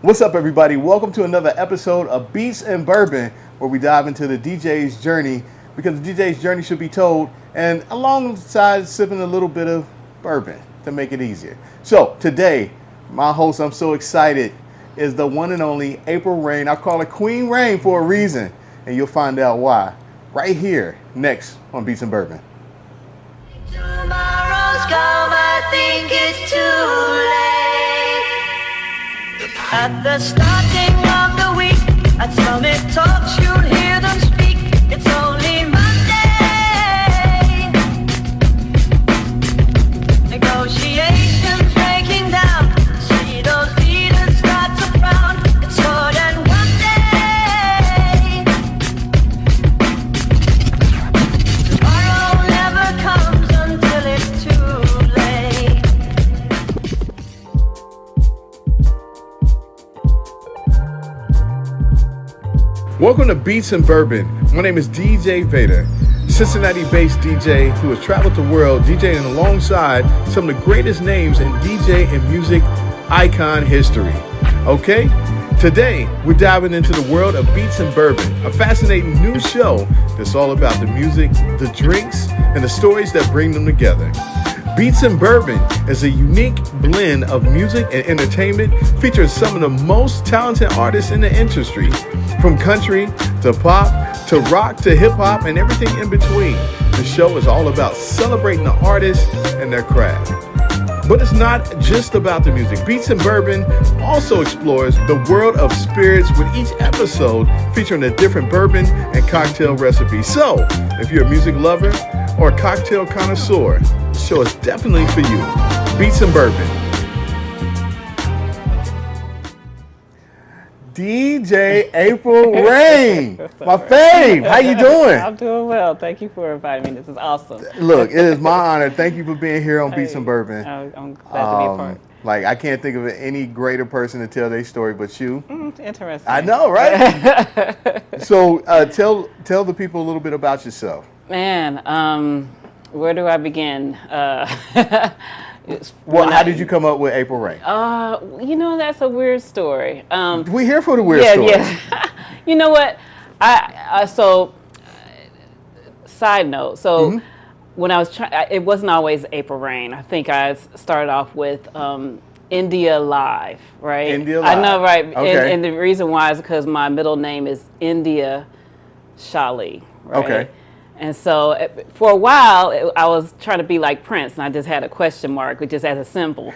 What's up, everybody? Welcome to another episode of Beats and Bourbon, where we dive into the DJ's journey, because the DJ's journey should be told, and alongside sipping a little bit of bourbon to make it easier. So today, my host, I'm so excited, is the one and only Apryl Reign. I call her Queen Reign for a reason, and you'll find out why right here, next on Beats and Bourbon. Tomorrow's come, I think it's too late. At the starting of the week, at Summit Talks, you'll hear them speak. It's only Monday. Negotiations breaking down. See those leaders start to frown. It's more than one day. Tomorrow never comes until it's too late. Welcome to Beats and Bourbon. My name is DJ Vader, Cincinnati-based DJ who has traveled the world DJing alongside some of the greatest names in DJ and music icon history. Okay? Today, we're diving into the world of Beats and Bourbon, a fascinating new show that's all about the music, the drinks, and the stories that bring them together. Beats and Bourbon is a unique blend of music and entertainment featuring some of the most talented artists in the industry, from country to pop to rock to hip hop and everything in between. The show is all about celebrating the artists and their craft. But it's not just about the music. Beats and Bourbon also explores the world of spirits, with each episode featuring a different bourbon and cocktail recipe. So, if you're a music lover or a cocktail connoisseur, the show is definitely for you. Beats and Bourbon. DJ Apryl Reign, my fave. How you doing? I'm doing well. Thank you for inviting me. This is awesome. Look, it is my honor. Thank you for being here on Beats and Bourbon. I'm glad to be a part. Like, I can't think of any greater person to tell their story but you. Interesting. I know, right? So tell the people a little bit about yourself. Man, where do I begin? How did you come up with Apryl Reign? That's a weird story. We're here for the weird story. Yeah. You know what? Side note. So when I was trying, it wasn't always Apryl Reign. I think I started off with India Live, right? India Live. I know, right? Okay. And the reason why is because my middle name is India Shali, right? Okay. And so for a while, I was trying to be like Prince, and I just had a question mark, which just as a symbol.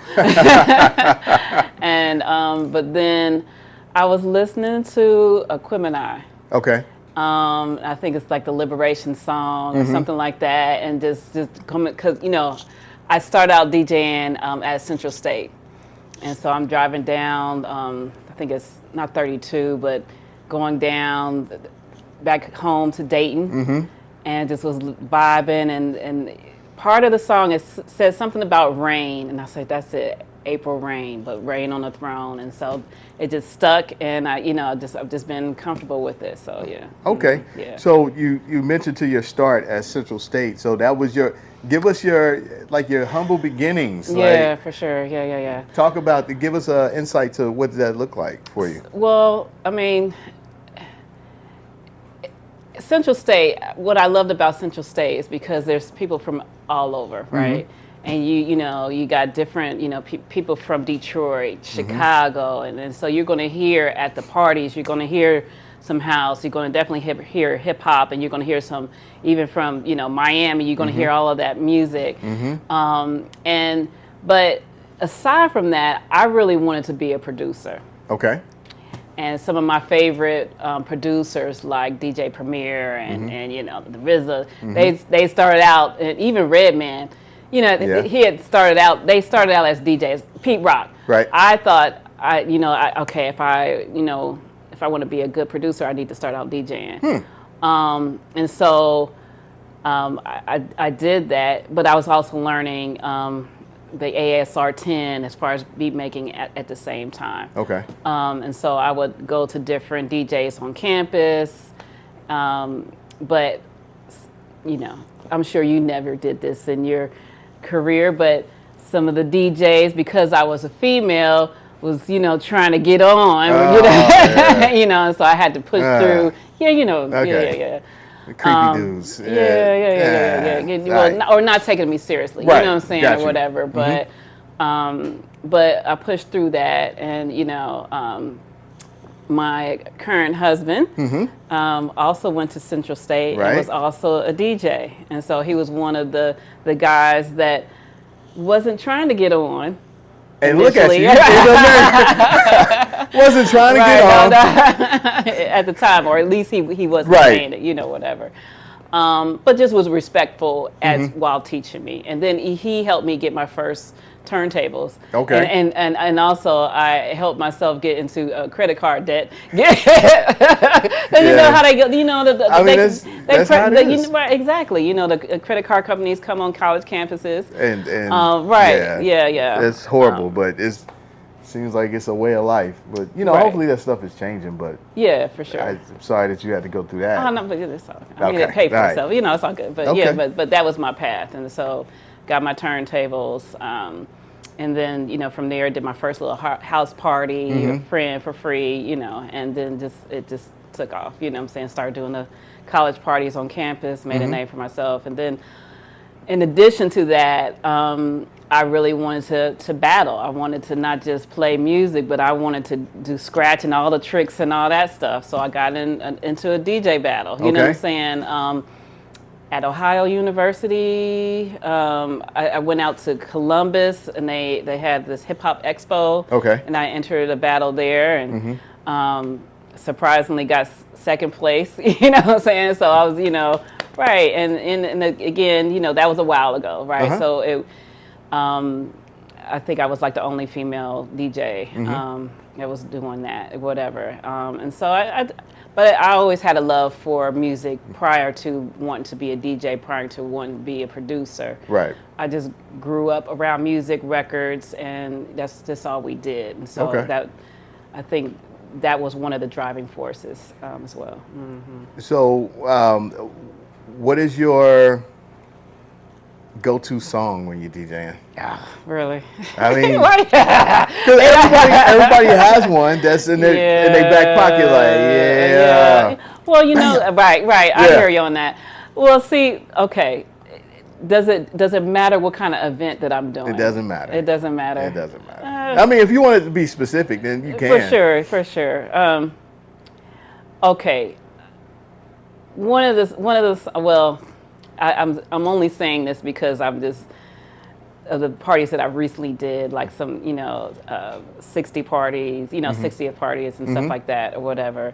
And but then I was listening to Aquemini. Okay. I think it's like the Liberation Song or something like that, and just coming, because I started out DJing at Central State, and so I'm driving down. I think it's not 32, but going down back home to Dayton. And just was vibing, and part of the song says something about rain, and I said, that's it, Apryl Reign, but rain on the throne, and so it just stuck, and I've just been comfortable with it, so yeah. Okay. Yeah. So you mentioned to your start at Central State, so that was give us your humble beginnings. Yeah, for sure. Yeah. Give us an insight to what did that look like for you? Well, I mean, Central State, what I loved about Central State is because there's people from all over, right? And you got different, people from Detroit, Chicago, and so you're going to hear at the parties, you're going to hear some house, you're going to definitely hear hip hop, and you're going to hear some, even from, Miami, you're going to hear all of that music. But aside from that, I really wanted to be a producer. Okay. And some of my favorite producers, like DJ Premier and the RZA, they started out, and even Redman, he had started out. They started out as DJs. Pete Rock. Right. I thought, if I want to be a good producer, I need to start out DJing. And so I did that, but I was also learning the ASR 10 as far as beat making at the same time. Okay. And so I would go to different DJs on campus, but I'm sure you never did this in your career, but some of the DJs, because I was a female, was, you know, trying to get on, you know, so I had to push through. Yeah, you know, yeah. The creepy dudes. Yeah. Well, or not taking me seriously, right. You know what I'm saying, or whatever. But, but I pushed through that, and you know, my current husband also went to Central State and was also a DJ, and so he was one of the guys that wasn't trying to get on. And look at you. Wasn't trying to get on. No. At the time, or at least he wasn't saying it, you know, whatever. But just was respectful as while teaching me. And then he helped me get my first turntables. Okay. And also I helped myself get into credit card debt. You know how they go, you know, exactly. You know, the credit card companies come on college campuses. And It's horrible, but it seems like it's a way of life. But, you know, hopefully that stuff is changing. But yeah, for sure. I'm sorry that you had to go through that. Oh, no, but it's all good. I mean, it paid for itself. You know, it's all good. But yeah, but that was my path. And so got my turntables. And then, you know, from there, did my first little house party, a friend for free, you know, and then it just took off, you know what I'm saying? Started doing the college parties on campus, made a name for myself. And then in addition to that, I really wanted to battle. I wanted to not just play music, but I wanted to do scratch and all the tricks and all that stuff. So I got into a DJ battle, you know what I'm saying? At Ohio University, I went out to Columbus, and they had this hip hop expo. Okay. And I entered a battle there, and surprisingly got second place. You know what I'm saying? So I was, you know, right. And again, you know, that was a while ago, right? So it, I think I was like the only female DJ that was doing that, whatever. And so but I always had a love for music prior to wanting to be a DJ, prior to wanting to be a producer. Right. I just grew up around music, records, and that's just all we did. And so that, I think that was one of the driving forces as well. So what is your go-to song when you're DJing? Really? I mean, because everybody has one that's in their back pocket, like, Well, you know, right. I hear you on that. Well, see, okay. Does it matter what kind of event that I'm doing? It doesn't matter. It doesn't matter. It doesn't matter. I mean, if you want it to be specific, then you can. For sure. Okay. One of those. Well, I'm only saying this because I'm just of the parties that I recently did, like some, you know, 60 parties, you know, 60th parties and stuff like that or whatever.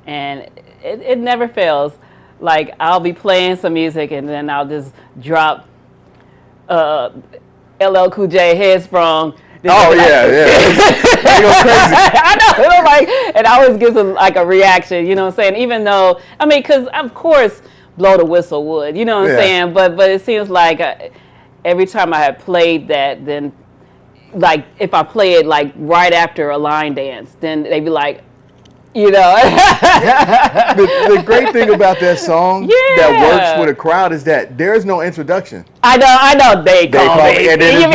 And it never fails. Like, I'll be playing some music and then I'll just drop LL Cool J Headsprung. They go crazy. I know, it was like, and I always gives like a reaction, you know what I'm saying? Even though, I mean, because of course, Blow the Whistle would, you know what I'm saying? But it seems like every time I had played that, then like if I play it like right after a line dance, then they'd be like, you know. The great thing about that song that works with a crowd is that there's no introduction. I know. They call me. And then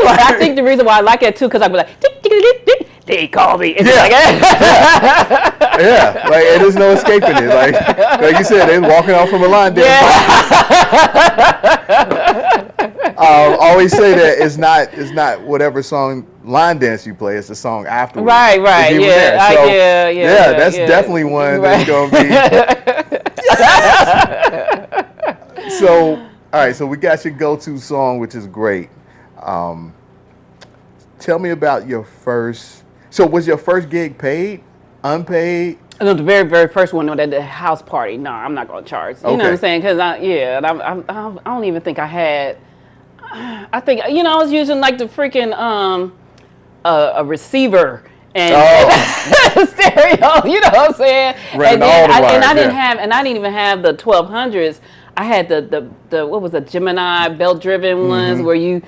I think the reason why I like it too, because I was like, they call me. It's like, like, and there's no escaping it. Like you said, they're walking off from a line dance. Always say that it's not whatever song line dance you play, it's the song afterwards. Right. That's definitely one that's gonna be. So, all right, so we got your go-to song, which is great. Tell me about your first. So, was your first gig paid, unpaid? No, the very, very first one, at the house party. No, I'm not gonna charge. You know what I'm saying? Because I don't even think I had. I think, you know, I was using like the freaking a receiver and stereo. You know what I'm saying? And I didn't even have the 1200s. I had the what was the Gemini belt driven ones where you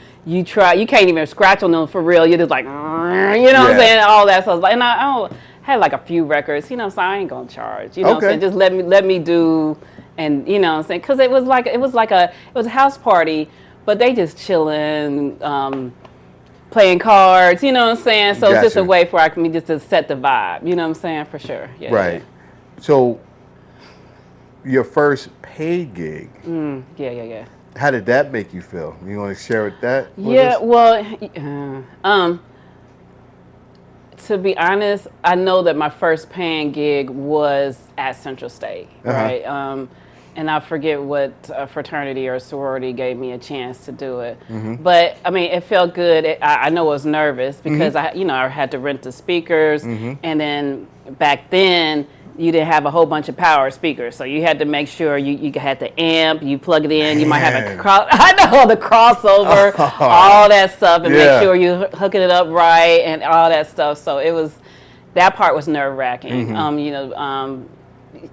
can't even scratch on them for real. You're just like, you know what I'm saying? All that. So I was like, and I had like a few records, you know, so I ain't gonna charge. You know what I'm saying? Just let me do, and you know what I'm saying? Because it was a house party, but they just chilling, playing cards, you know what I'm saying? So it's just a Gotcha. way for me just to set the vibe, you know what I'm saying? For sure. Yeah, Right. So your first paid gig, Yeah. how did that make you feel? You want to share with that? with Yeah, us? well, to be honest, I know that my first paying gig was at Central State, right? And I forget what fraternity or sorority gave me a chance to do it. But I mean, it felt good. I know I was nervous because I had to rent the speakers, and then back then you didn't have a whole bunch of power speakers, so you had to make sure you had the amp, you plug it in, you might have a the crossover, all that stuff, and make sure you hooking it up right and all that stuff. So that part was nerve wracking.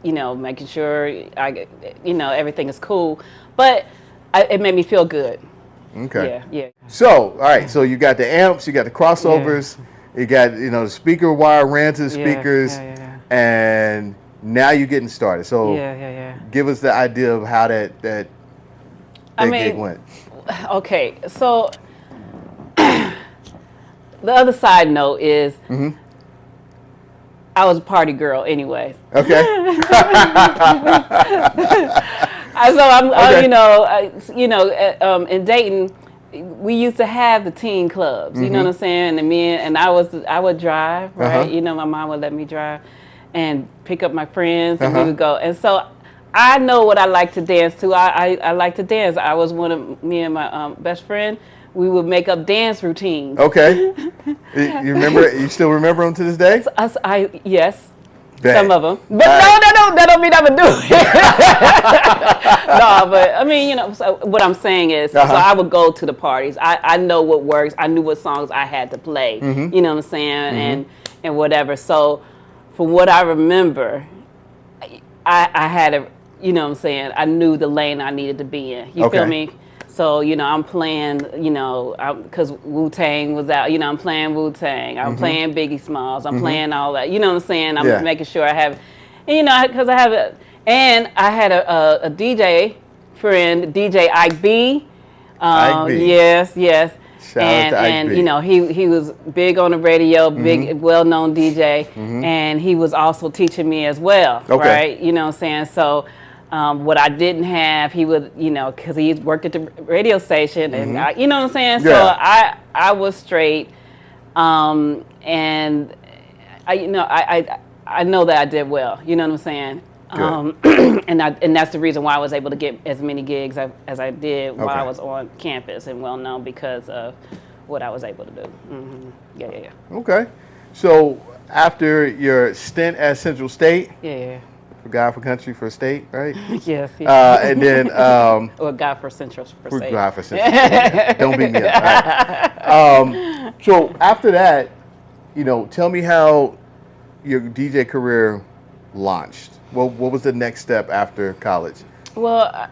Making sure everything is cool, but it made me feel good. Okay. Yeah. So, all right. So you got the amps, you got the crossovers, you got the speaker wire ran to the speakers, and now you're getting started. So, give us the idea of how that gig went. Okay, so the other side note is. I was a party girl anyway. Okay. In Dayton, we used to have the teen clubs. You know what I'm saying? And I would drive, right? My mom would let me drive and pick up my friends, and we would go. And so I know what I like to dance to. I like to dance. I was me and my best friend. We would make up dance routines. Okay. You remember? You still remember them to this day? Yes. Bet. Some of them. But no, that don't mean I would do it. No, but I mean, so what I'm saying is, so I would go to the parties. I know what works. I knew what songs I had to play. You know what I'm saying? And whatever. So from what I remember, I had you know what I'm saying? I knew the lane I needed to be in. You feel me? So, I'm playing, because Wu-Tang was out, I'm playing Wu-Tang. I'm playing Biggie Smalls. I'm playing all that. You know what I'm saying? I'm making sure I have, because I have I had a DJ friend, DJ Ike B. Ike B. Yes. Shout out to Ike B. He was big on the radio, big, well-known DJ, and he was also teaching me as well, right? You know what I'm saying? So, what I didn't have, he would, because he worked at the radio station, and you know what I'm saying. So I was straight, and I know that I did well. You know what I'm saying. And that's the reason why I was able to get as many gigs as I did while I was on campus and well known because of what I was able to do. Yeah. Okay. So after your stint at Central State. For God, for country, for state, right? Yes. And then... or God for Central, for state. God for Central State. Don't beat me up. Right. So after that, tell me how your DJ career launched. What was the next step after college? Well,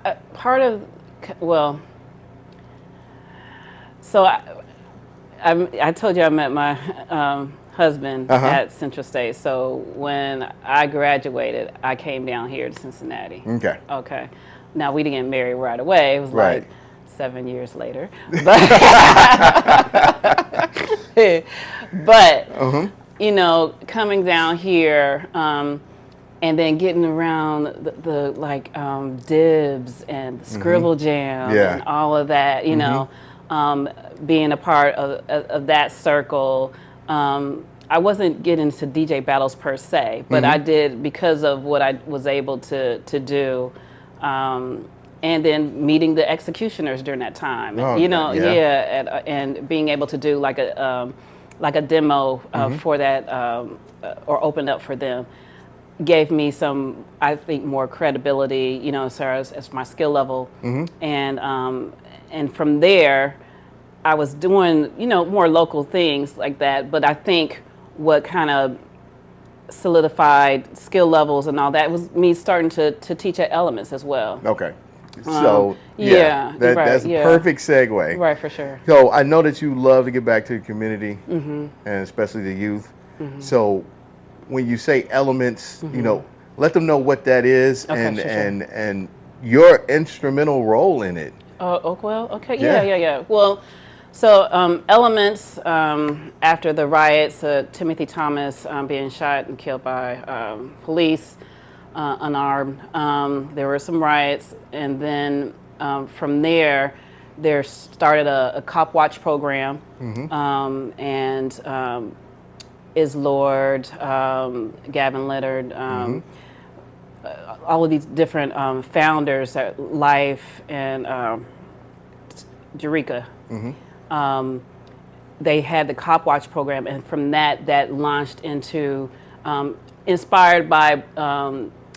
so I told you I met my husband at Central State. So when I graduated, I came down here to Cincinnati. Okay. Now we didn't get married right away. It was like 7 years later. But coming down here and then getting around the Dibs and Scribble Jam and all of that, being a part of that circle. I wasn't getting to DJ battles per se, but I did because of what I was able to do, and then meeting the executioners during that time, and being able to do like a demo for that or open up for them gave me some, I think, more credibility, as far as my skill level, and from there. I was doing, more local things like that, but I think what kind of solidified skill levels and all that was me starting to teach at Elementz as well. Okay. So, that's a perfect segue. Right, for sure. So, I know that you love to get back to the community, and especially the youth. So, when you say Elementz, let them know what that is and your instrumental role in it. Oh, well, okay. Yeah. Well, So Elementz, after the riots, Timothy Thomas being shot and killed by police, unarmed, there were some riots, and then from there started a cop watch program, and Is Lord, Gavin Leonard, all of these different founders, Life and Eureka. They had the Cop Watch program, and from that launched into, inspired by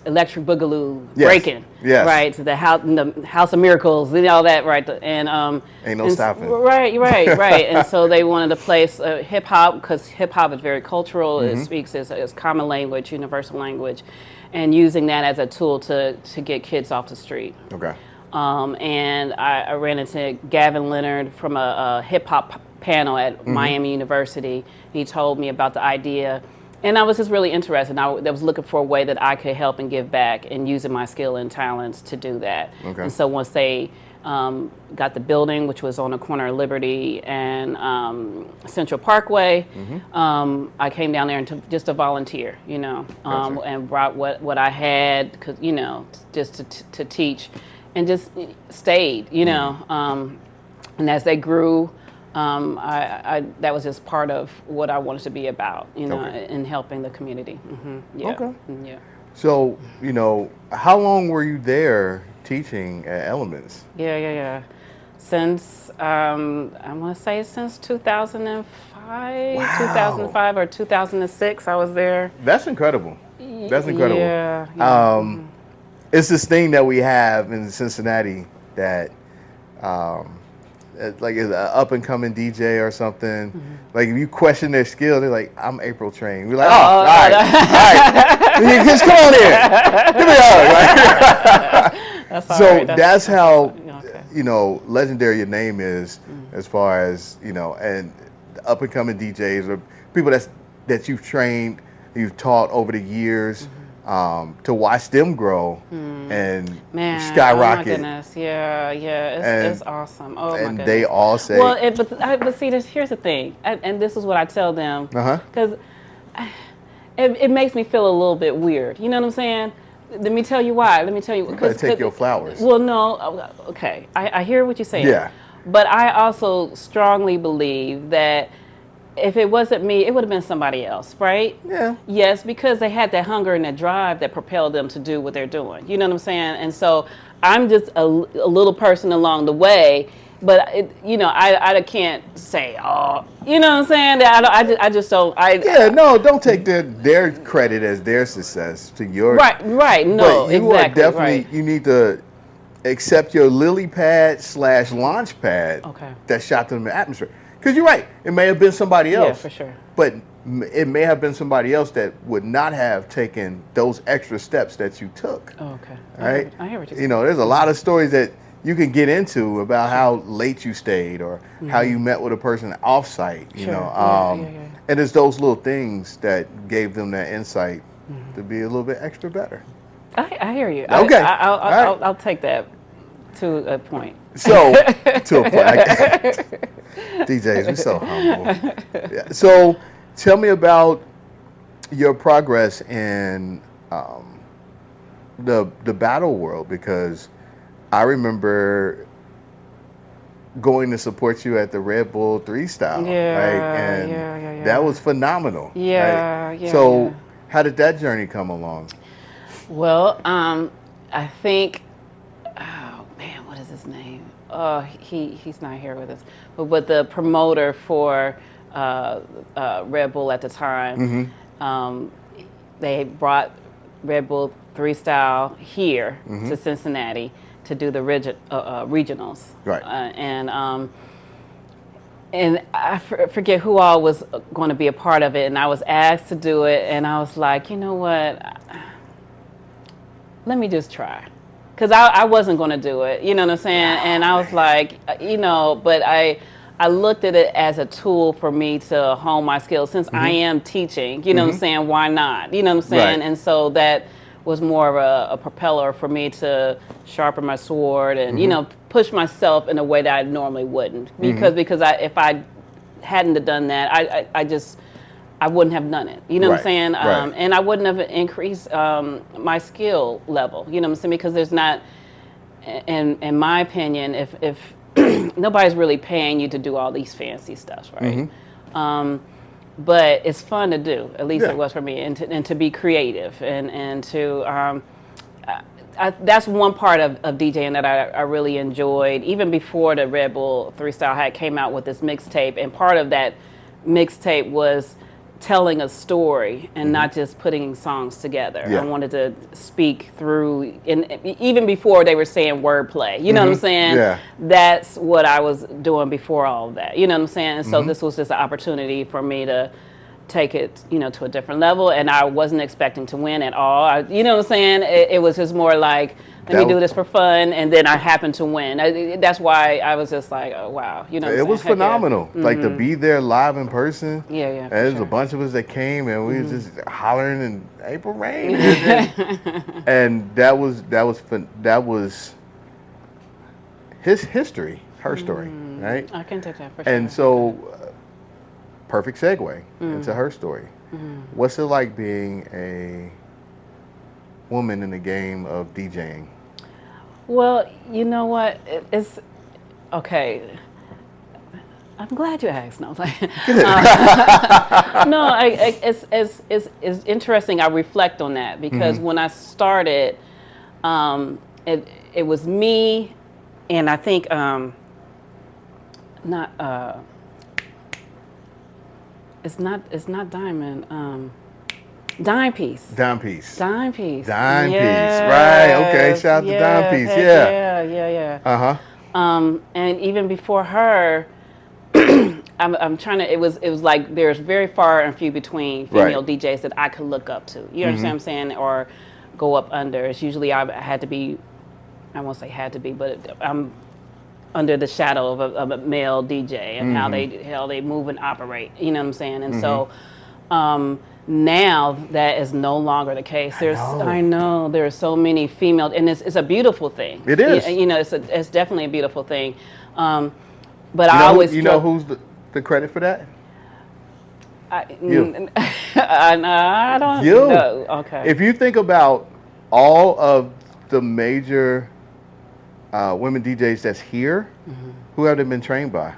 Electric Boogaloo breaking, right? So the House of Miracles and all that, right? And ain't no stopping. Right. And so they wanted to place hip hop, because hip hop is very cultural. It speaks as common language, universal language, and using that as a tool to get kids off the street. Okay. And I ran into Gavin Leonard from a hip hop panel at Miami University. He told me about the idea, and I was just really interested. I was looking for a way that I could help and give back, and using my skill and talents to do that. Okay. And so once they got the building, which was on the corner of Liberty and Central Parkway, I came down there just to volunteer, and brought what I had, just to teach. And just stayed, and as they grew, that was just part of what I wanted to be about, in helping the community. Okay. Yeah. So, how long were you there teaching at Elementz? Yeah. Since, I want to say since 2005, 2005 or 2006, I was there. That's incredible. Yeah. It's this thing that we have in Cincinnati that, like, is an up-and-coming DJ or something. Like, if you question their skill, they're like, "I'm Apryl trained." We're like, all right. Just come on in. Give me a hug. That's how, legendary your name is, as far as, and up-and-coming DJs or people that you've trained, you've taught over the years. To watch them grow and skyrocket. Oh my goodness, yeah, it's awesome. Oh my goodness. And they all say, well, but see, here's the thing, and this is what I tell them, because it makes me feel a little bit weird. You know what I'm saying? Let me tell you why. You better take your flowers. Well, no, okay, I hear what you're saying. Yeah. But I also strongly believe that if it wasn't me, it would have been somebody else, right? Yeah. Yes, because they had that hunger and that drive that propelled them to do what they're doing. You know what I'm saying? And so I'm just a little person along the way, but I can't say, oh, you know what I'm saying? I just don't. Don't take their credit as their success to your. Right. No, but you exactly. Are definitely, you need to accept your lily pad / launch pad that shot them in the atmosphere. Because you're right, it may have been somebody else. Yeah, for sure. But it may have been somebody else that would not have taken those extra steps that you took. Oh, okay. All right? I hear what you're saying. There's a lot of stories that you can get into about how late you stayed or how you met with a person off-site, And it's those little things that gave them that insight to be a little bit extra better. I hear you. Okay. I'll take that to a point. So, to a point. DJs, we're so humble. Yeah. So, tell me about your progress in the battle world, because I remember going to support you at the Red Bull 3 style. And that was phenomenal. So, how did that journey come along? Well, I think, oh man, what is his name? He's not here with us. But the promoter for Red Bull at the time, they brought Red Bull 3 style here to Cincinnati to do the regionals. Right. And I forget who all was going to be a part of it, and I was asked to do it, and I was like, you know what? Let me just try. Because I wasn't going to do it, you know what I'm saying? And I was like, but I looked at it as a tool for me to hone my skills. Since I am teaching, you know what I'm saying, why not? You know what I'm saying? Right. And so that was more of a propeller for me to sharpen my sword. And, push myself in a way that I normally wouldn't, because if I hadn't have done that, I wouldn't have done it. You know what I'm saying? And I wouldn't have increased my skill level. You know what I'm saying? Because there's not, in my opinion, if nobody's really paying you to do all these fancy stuff, right? But it's fun to do. At least it was for me, and to be creative and to. That's one part of DJing that I really enjoyed, even before the Red Bull 3 Style had came out with this mixtape. And part of that mixtape was telling a story and not just putting songs together. I wanted to speak through, and even before they were saying wordplay, you know what I'm saying? That's what I was doing before all of that, you know what I'm saying? And so this was just an opportunity for me to take it, to a different level, and I wasn't expecting to win at all. You know what I'm saying? It was just more like, let me do this for fun, and then I happened to win. That's why I was just like, oh, wow. You know what I'm saying? It was phenomenal. Like, to be there live in person. Yeah. There's a bunch of us that came, and we was just hollering in Apryl Reign. And that was his history, her story, right? I can take that for sure. And so, perfect segue into her story. What's it like being a woman in the game of DJing? Well, you know what? It's okay. I'm glad you asked. No, it's interesting. I reflect on that because when I started, it was me, and I think it's not Diamond. Dime Piece. Yes. Right. Okay. Shout out to Dime Piece. Yeah. And even before her, I'm trying to. It was like there's very far and few between female DJs that I could look up to. You understand what I'm saying? Or go up under. It's usually I had to be. I won't say had to be, but I'm under the shadow of a male DJ and how they move and operate. You know what I'm saying? And so. Now that is no longer the case. I know there are so many female, and it's a beautiful thing. It is. It's definitely a beautiful thing. But I always know who's the credit for that? You. I don't know. Okay. If you think about all of the major women DJs that's here, who have they been trained by?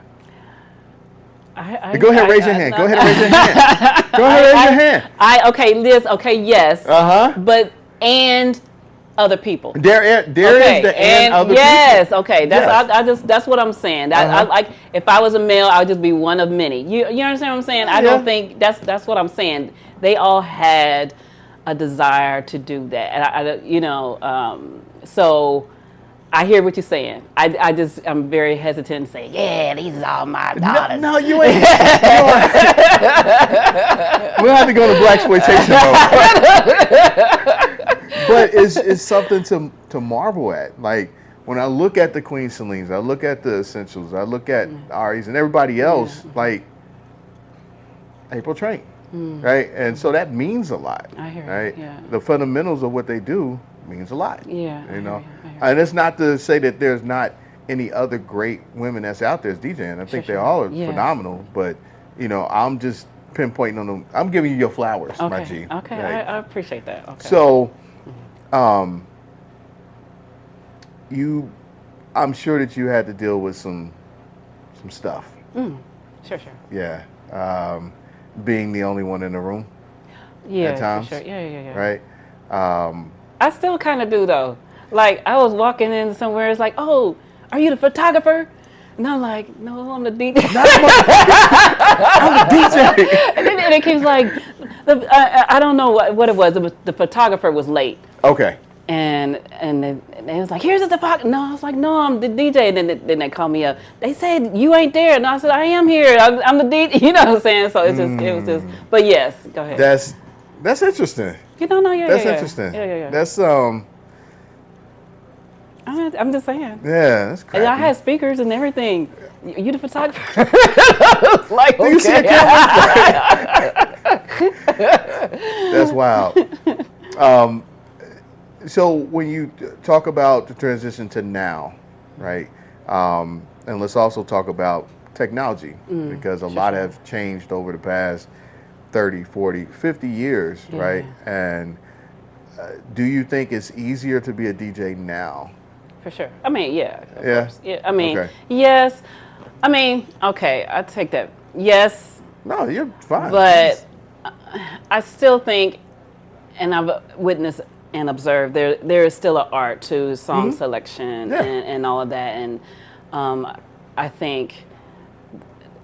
Go ahead and raise your hand. Go ahead and raise your hand. Go ahead and raise your hand. Liz. Okay, yes. But and other people. There is the and other people. Yes. Okay. That's what I'm saying. I like if I was a male, I would just be one of many. You understand what I'm saying? I don't think that's what I'm saying. They all had a desire to do that, and so. I hear what you're saying. I'm very hesitant to say, yeah, these are all my daughters. No, you ain't. We'll have to go to blaxploitation mode. But it's something to marvel at. Like, when I look at the Queen Celine's, I look at the Essentials, I look at Ari's and everybody else, like, Apryl Reign, right? And so that means a lot. I hear right? Yeah. The fundamentals of what they do means a lot. Yeah. You know? And it's not to say that there's not any other great women that's out there as DJing. I think they all are phenomenal, but I'm just pinpointing on them. I'm giving you your flowers, my G. Okay, right? I appreciate that. Okay. So, I'm sure that you had to deal with some stuff. Sure. Yeah. Being the only one in the room. Yeah. At times. For sure. Yeah. Right. I still kind of do though. Like, I was walking in somewhere, it's like, oh, are you the photographer? And I'm like, no, I'm the DJ. I'm the DJ. And it keeps like, I don't know what it was. The photographer was late. Okay. And it was like, here's the photographer. No, I was like, no, I'm the DJ. And then they called me up. They said, you ain't there. And I said, I am here. I'm the DJ. You know what I'm saying? So it was just, but yes, go ahead. That's interesting. That's interesting. Yeah. That's I'm just saying. Yeah, that's crazy. And I had speakers and everything. You the photographer? Like, do you see a camera? That's wild. So when you talk about the transition to now, right? And let's also talk about technology, because a lot have changed over the past 30, 40, 50 years, right? And do you think it's easier to be a DJ now? For sure. I mean, yeah. Of Yeah. course. Yeah. I mean, yes. I mean, okay, I take that. Yes. No, you're fine. But I still think, and I've witnessed and observed, there is still an art to song selection and all of that. And I think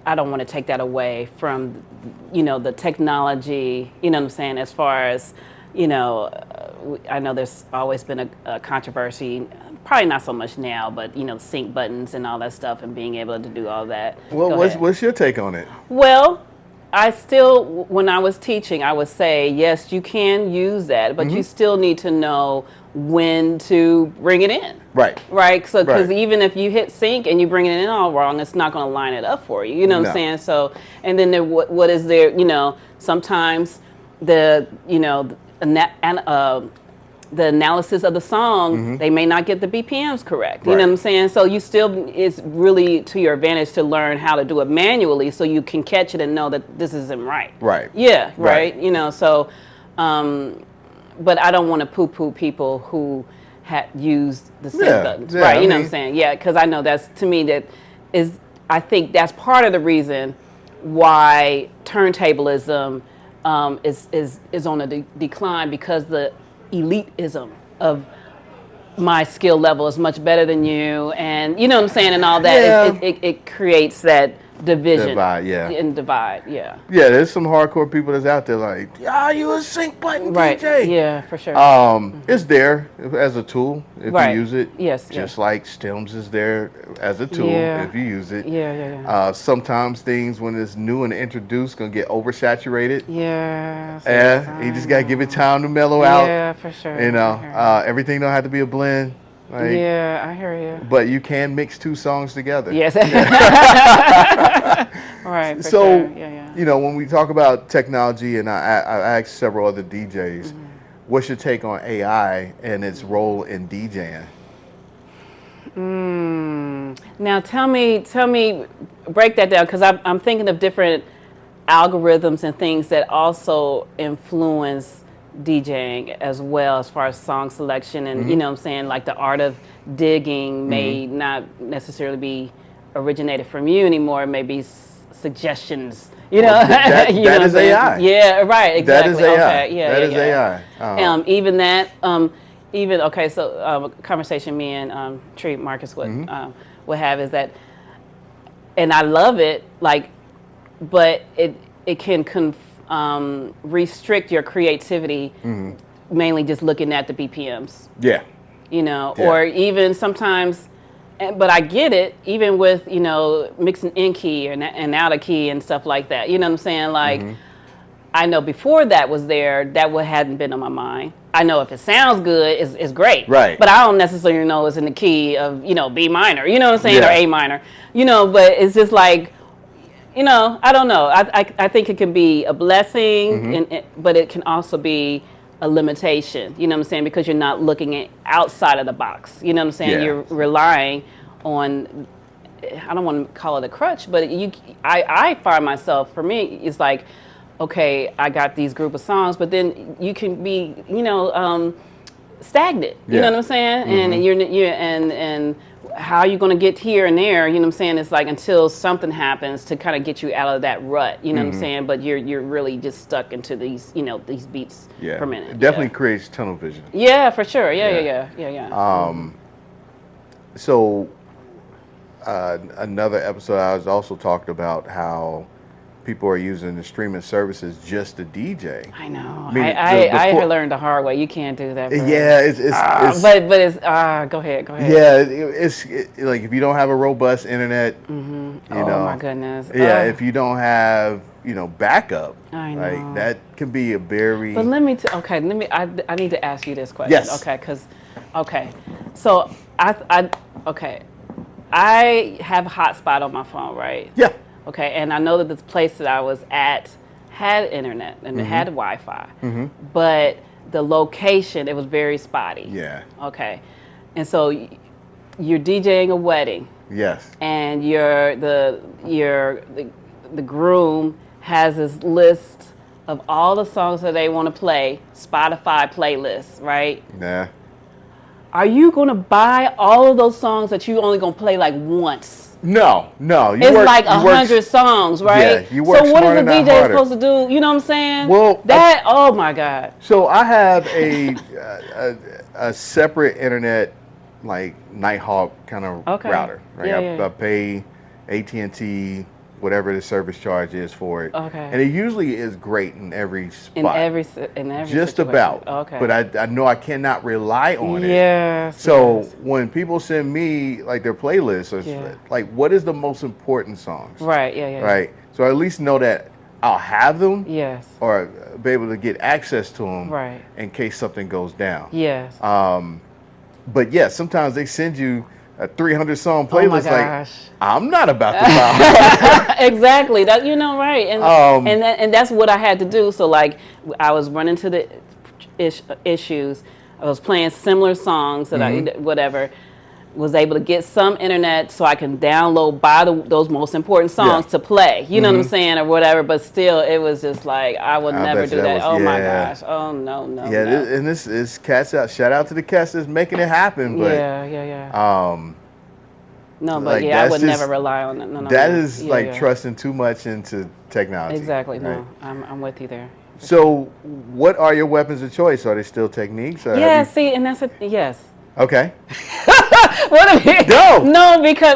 I don't want to take that away from, the technology, you know what I'm saying, as far as, I know there's always been a controversy, probably not so much now, but, sync buttons and all that stuff and being able to do all that. Well, what's your take on it? Well, I still, when I was teaching, I would say, yes, you can use that, but you still need to know when to bring it in. Right. Right. So, because even if you hit sync and you bring it in all wrong, it's not going to line it up for you. You know what I'm saying? So, and then what is there? Sometimes the analysis of the song, they may not get the BPMs correct. You know what I'm saying? So you still, it's really to your advantage to learn how to do it manually so you can catch it and know that this isn't right. Right. Yeah. Right. So, but I don't want to poo-poo people who had used the sync buttons. Right. You know what I'm saying? Yeah. Because I know that's, to me, I think that's part of the reason why turntablism is on a decline, because the elitism of my skill level is much better than you, and you know what I'm saying, and all that. It creates that division. Divide. Yeah, there's some hardcore people that's out there like, you a sync button DJ. Yeah, for sure. It's there as a tool if you use it. Just like stems is there as a tool if you use it. Sometimes things, when it's new and introduced, gonna get oversaturated. You just gotta give it time to mellow out. Yeah, for sure. Everything don't have to be a blend. Like, I hear you. But you can mix two songs together. Yes. Right. So, when we talk about technology, and I asked several other DJs, what's your take on AI and its role in DJing? Now, tell me, break that down, because I'm thinking of different algorithms and things that also influence DJing as well, as far as song selection and you know what I'm saying, like the art of digging may not necessarily be originated from you anymore. Maybe suggestions, that is AI. Yeah, right, exactly. That is AI. Okay, that is AI. Even that, so a conversation me and Tree Marcus would have is that, and I love it, but it can restrict your creativity, mainly just looking at the BPMs. Or even sometimes, but I get it, even with, mixing in key and out of key and stuff like that. You know what I'm saying? I know before that was there, that hadn't been on my mind. I know if it sounds good, it's great. Right. But I don't necessarily know it's in the key of, B minor, you know what I'm saying, or A minor. But it's just like, I don't know. I think it can be a blessing, but it can also be a limitation, you know what I'm saying? Because you're not looking outside of the box, you know what I'm saying? You're relying on, I don't want to call it a crutch, but I find myself, for me, it's like, okay, I got these group of songs, but then you can be, stagnant, you know what I'm saying? And you're and how are you going to get here and there? You know what I'm saying? It's like until something happens to kind of get you out of that rut. You know what I'm saying? But you're really just stuck into these these beats per minute. It definitely creates tunnel vision. Yeah, for sure. Yeah. So another episode, I was also talked about how people are using the streaming services just to DJ. I know. I learned the hard way. You can't do that. Yeah, it's but it's go ahead. Yeah, it's like if you don't have a robust internet, you know. Oh my goodness. Yeah, if you don't have backup, I know. Like that can be a very. But let me. I need to ask you this question. Yes. So I have a hotspot on my phone, right? Yeah. Okay, and I know that this place that I was at had internet and it had Wi-Fi, but the location, it was very spotty. Yeah. Okay, and so, you're DJing a wedding. Yes. And the groom has this list of all the songs that they want to play, Spotify playlist, right? Yeah. Are you going to buy all of those songs that you only going to play like once? No. It's like 100 songs, right? Yeah, you work so what is smarter, a not DJ harder. supposed to do? You know what I'm saying? Well, oh my God. So I have a separate internet, like Nighthawk kind of router, right? Yeah, I pay AT&T, whatever the service charge is for it. Okay. And it usually is great in every spot. In every just situation. about. Okay. But I know I cannot rely on it. Yes. So yes. when people send me like their playlists, or like what is the most important songs? Right. Yeah. Right. So I at least know that I'll have them. Yes. Or be able to get access to them. Right. In case something goes down. Yes. But yeah, sometimes they send you a 300-song playlist. Oh my gosh. Like, I'm not about to buy. Exactly. That right, and that's what I had to do. So like, I was running to the issues. I was playing similar songs that I was able to get some internet so I can download, buy those most important songs to play. You know what I'm saying, or whatever. But still, it was just like I would never do that. Oh my gosh. Oh no. Yeah, no. And this is cats out. Shout out to the cats that's making it happen. But no, but like, I would never rely on that. No, that is like trusting too much into technology. Exactly. Right? No, I'm with you there. So, what are your weapons of choice? Are they still techniques? Or See, and that's yes. Okay. What do you? No, because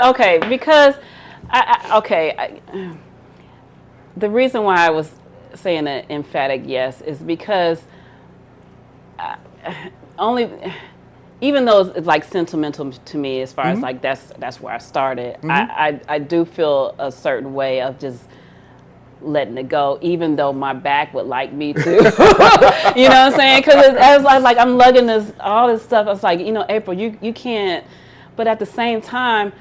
the reason why I was saying an emphatic yes is because even though it's like sentimental to me as far as like that's where I started, I do feel a certain way of just letting it go, even though my back would like me to. You know what I'm saying? Because I was like I'm lugging all this stuff. I was like, April, you can't. But at the same time,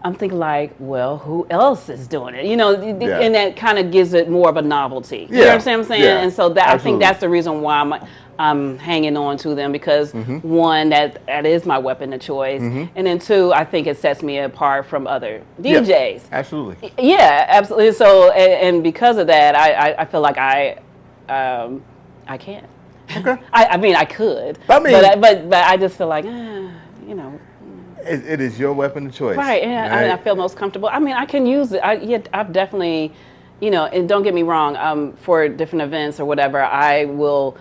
I'm thinking like, well, who else is doing it? And that kind of gives it more of a novelty. You know what I'm saying? Yeah, and so I think that's the reason why I'm hanging on to them, because one, that is my weapon of choice, and then two, I think it sets me apart from other DJs. Yeah, absolutely. Yeah, absolutely. So and because of that, I feel like I can't. Okay. I mean, I could. But I just feel like It is your weapon of choice. Right, and I feel most comfortable. I mean, I can use it. I've definitely, and don't get me wrong, for different events or whatever, I will,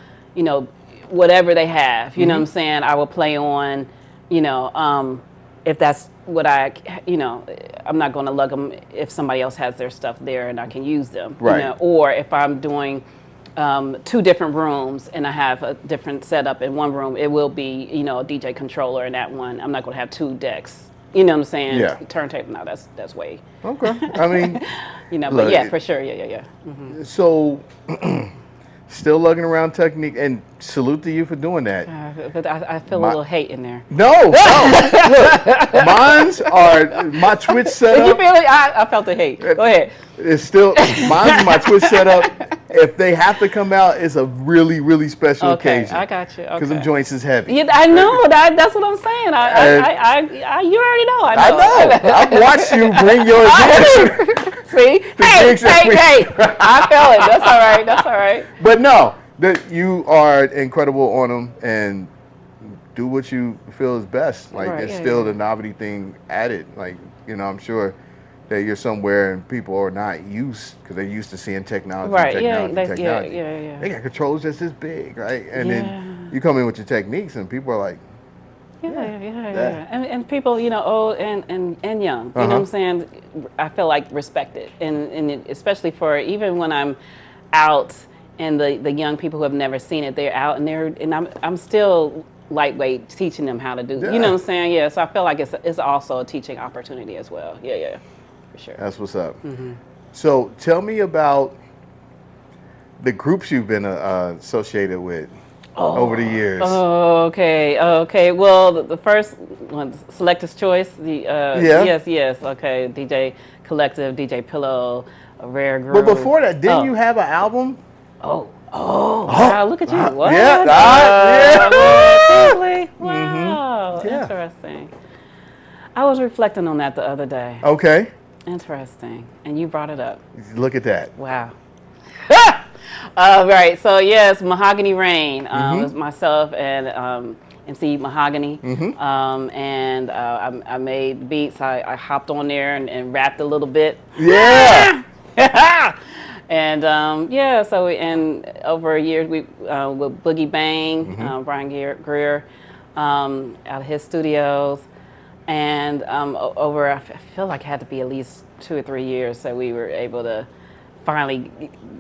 whatever they have, you know what I'm saying, I will play on, if that's what I'm not going to lug them if somebody else has their stuff there and I can use them. Right. Or if I'm doing two different rooms and I have a different setup in one room, it will be, a DJ controller in that one. I'm not going to have two decks. You know what I'm saying? Yeah. Turntable. No, that's way. Okay. I mean, but yeah, for sure. Yeah. So, still lugging around technique, and salute to you for doing that. But I feel a little hate in there. No. Look, mine's are my Twitch setup. Did you feel it? I felt the hate. Go ahead. It's still mine's my Twitch setup. If they have to come out, it's a really, really special occasion. I got you. Okay. Because them joints is heavy. Yeah, I know. That's what I'm saying. You already know. I know. I've watched you bring yours in. See? Hey. I feel it. That's all right. But no, you are incredible on them, and do what you feel is best. Like, it's still the novelty thing added. Like, I'm sure that you're somewhere and people are not used, because they're used to seeing technology. Yeah. They got controllers that's this big, right? And then you come in with your techniques, and people are like, yeah. And people, old and young, you know what I'm saying? I feel like respected, and especially for even when I'm out, and the young people who have never seen it, they're out and I'm still lightweight teaching them how to do. You know what I'm saying? Yeah. So I feel like it's also a teaching opportunity as well. Yeah. For sure. That's what's up. So tell me about the groups you've been associated with over the years. Okay. Well, the first one, Selector's Choice. Yes. Okay. DJ Collective, DJ Pillow, a Rare Groove. But before that, didn't you have an album? Wow, look at you. What? Yeah. Really? Wow. Interesting. I was reflecting on that the other day. Okay. Interesting. And you brought it up. Look at that. Wow. Right. So yes, Mahogany Rain. It was myself and MC Mahogany. And I made beats. I hopped on there and rapped a little bit. Yeah. And yeah, so and over a year we with Boogie Bang, Brian Greer, out of his studios. And over, I feel like it had to be at least 2 or 3 years that we were able to finally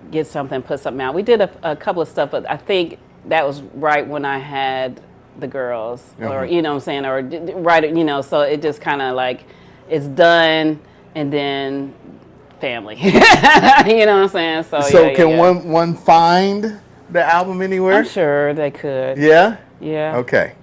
get something, put something out. We did a couple of stuff, but I think that was right when I had the girls, or you know what I'm saying, or right, you know, so it just kind of like, it's done, and then family. You know what I'm saying? So can one find the album anywhere? I'm sure they could. Yeah? Yeah. Okay.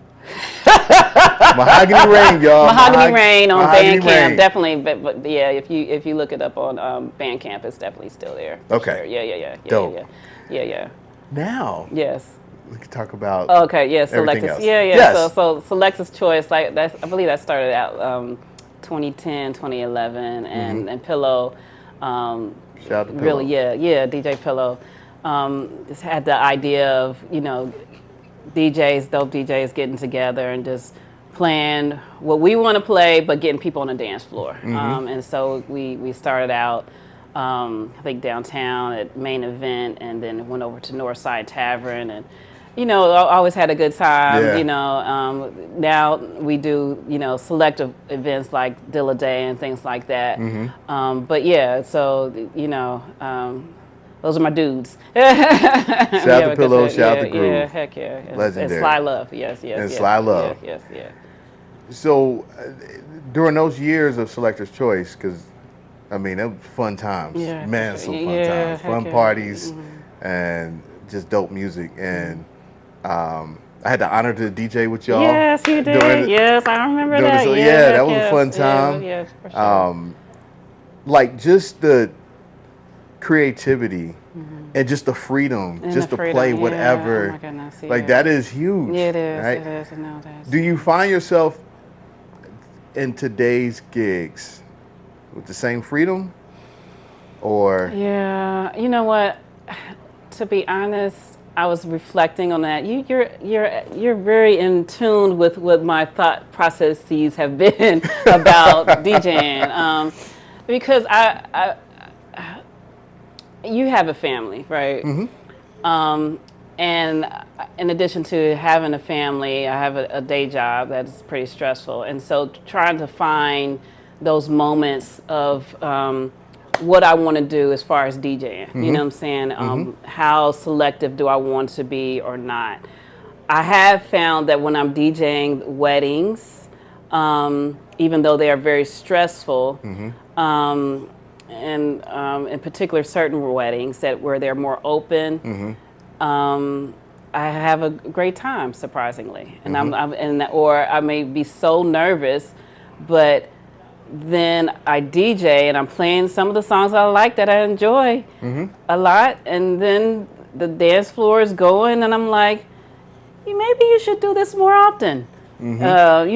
Mahogany Rain, y'all. Mahogany Rain on Bandcamp, definitely. But yeah, if you look it up on Bandcamp, it's definitely still there. Okay. Sure. Yeah. Dope. Yeah. Now. Yes. We can talk about. Okay. Yeah. Selectors. Yeah. Yes. So Selectors Choice, like that. I believe that started out 2010, 2011, and Pillow. Shout out to Pillow. Really, yeah. DJ Pillow just had the idea of dope DJs getting together and just playing what we want to play, but getting people on the dance floor. And so we started out, I think downtown at Main Event, and then went over to Northside Tavern, and I always had a good time. Yeah. Now we do selective events like Dilla Day and things like that. But yeah, so those are my dudes. Shout out to Pillow, shout out to Groove. Yeah, heck yeah. Legendary. And Sly Love, yes. And Sly Love. Yes. So during those years of Selector's Choice, because, I mean, it was fun times. Yeah. Man, some fun times. Fun parties and just dope music. And I had the honor to DJ with y'all. Yes, you did. Yes, I remember that. That was a fun time. Yeah, for sure. Like just the creativity and just the freedom, And just the to freedom, play yeah. whatever. Oh my goodness, like that is huge. Yeah, it is. Right? It is nowadays. Do you find yourself in today's gigs with the same freedom, or? Yeah, you know what? To be honest, I was reflecting on that. You're very in tune with what my thought processes have been about DJing, because I you have a family, right? And in addition to having a family, I have a day job that's pretty stressful. And so trying to find those moments of what I want to do as far as DJing, you know what I'm saying? How selective do I want to be or not? I have found that when I'm DJing weddings, even though they are very stressful, and in particular certain weddings where they're more open, I have a great time, surprisingly. And or I may be so nervous, but then I DJ and I'm playing some of the songs I like that I enjoy a lot, and then the dance floor is going, and I'm like, maybe you should do this more often. So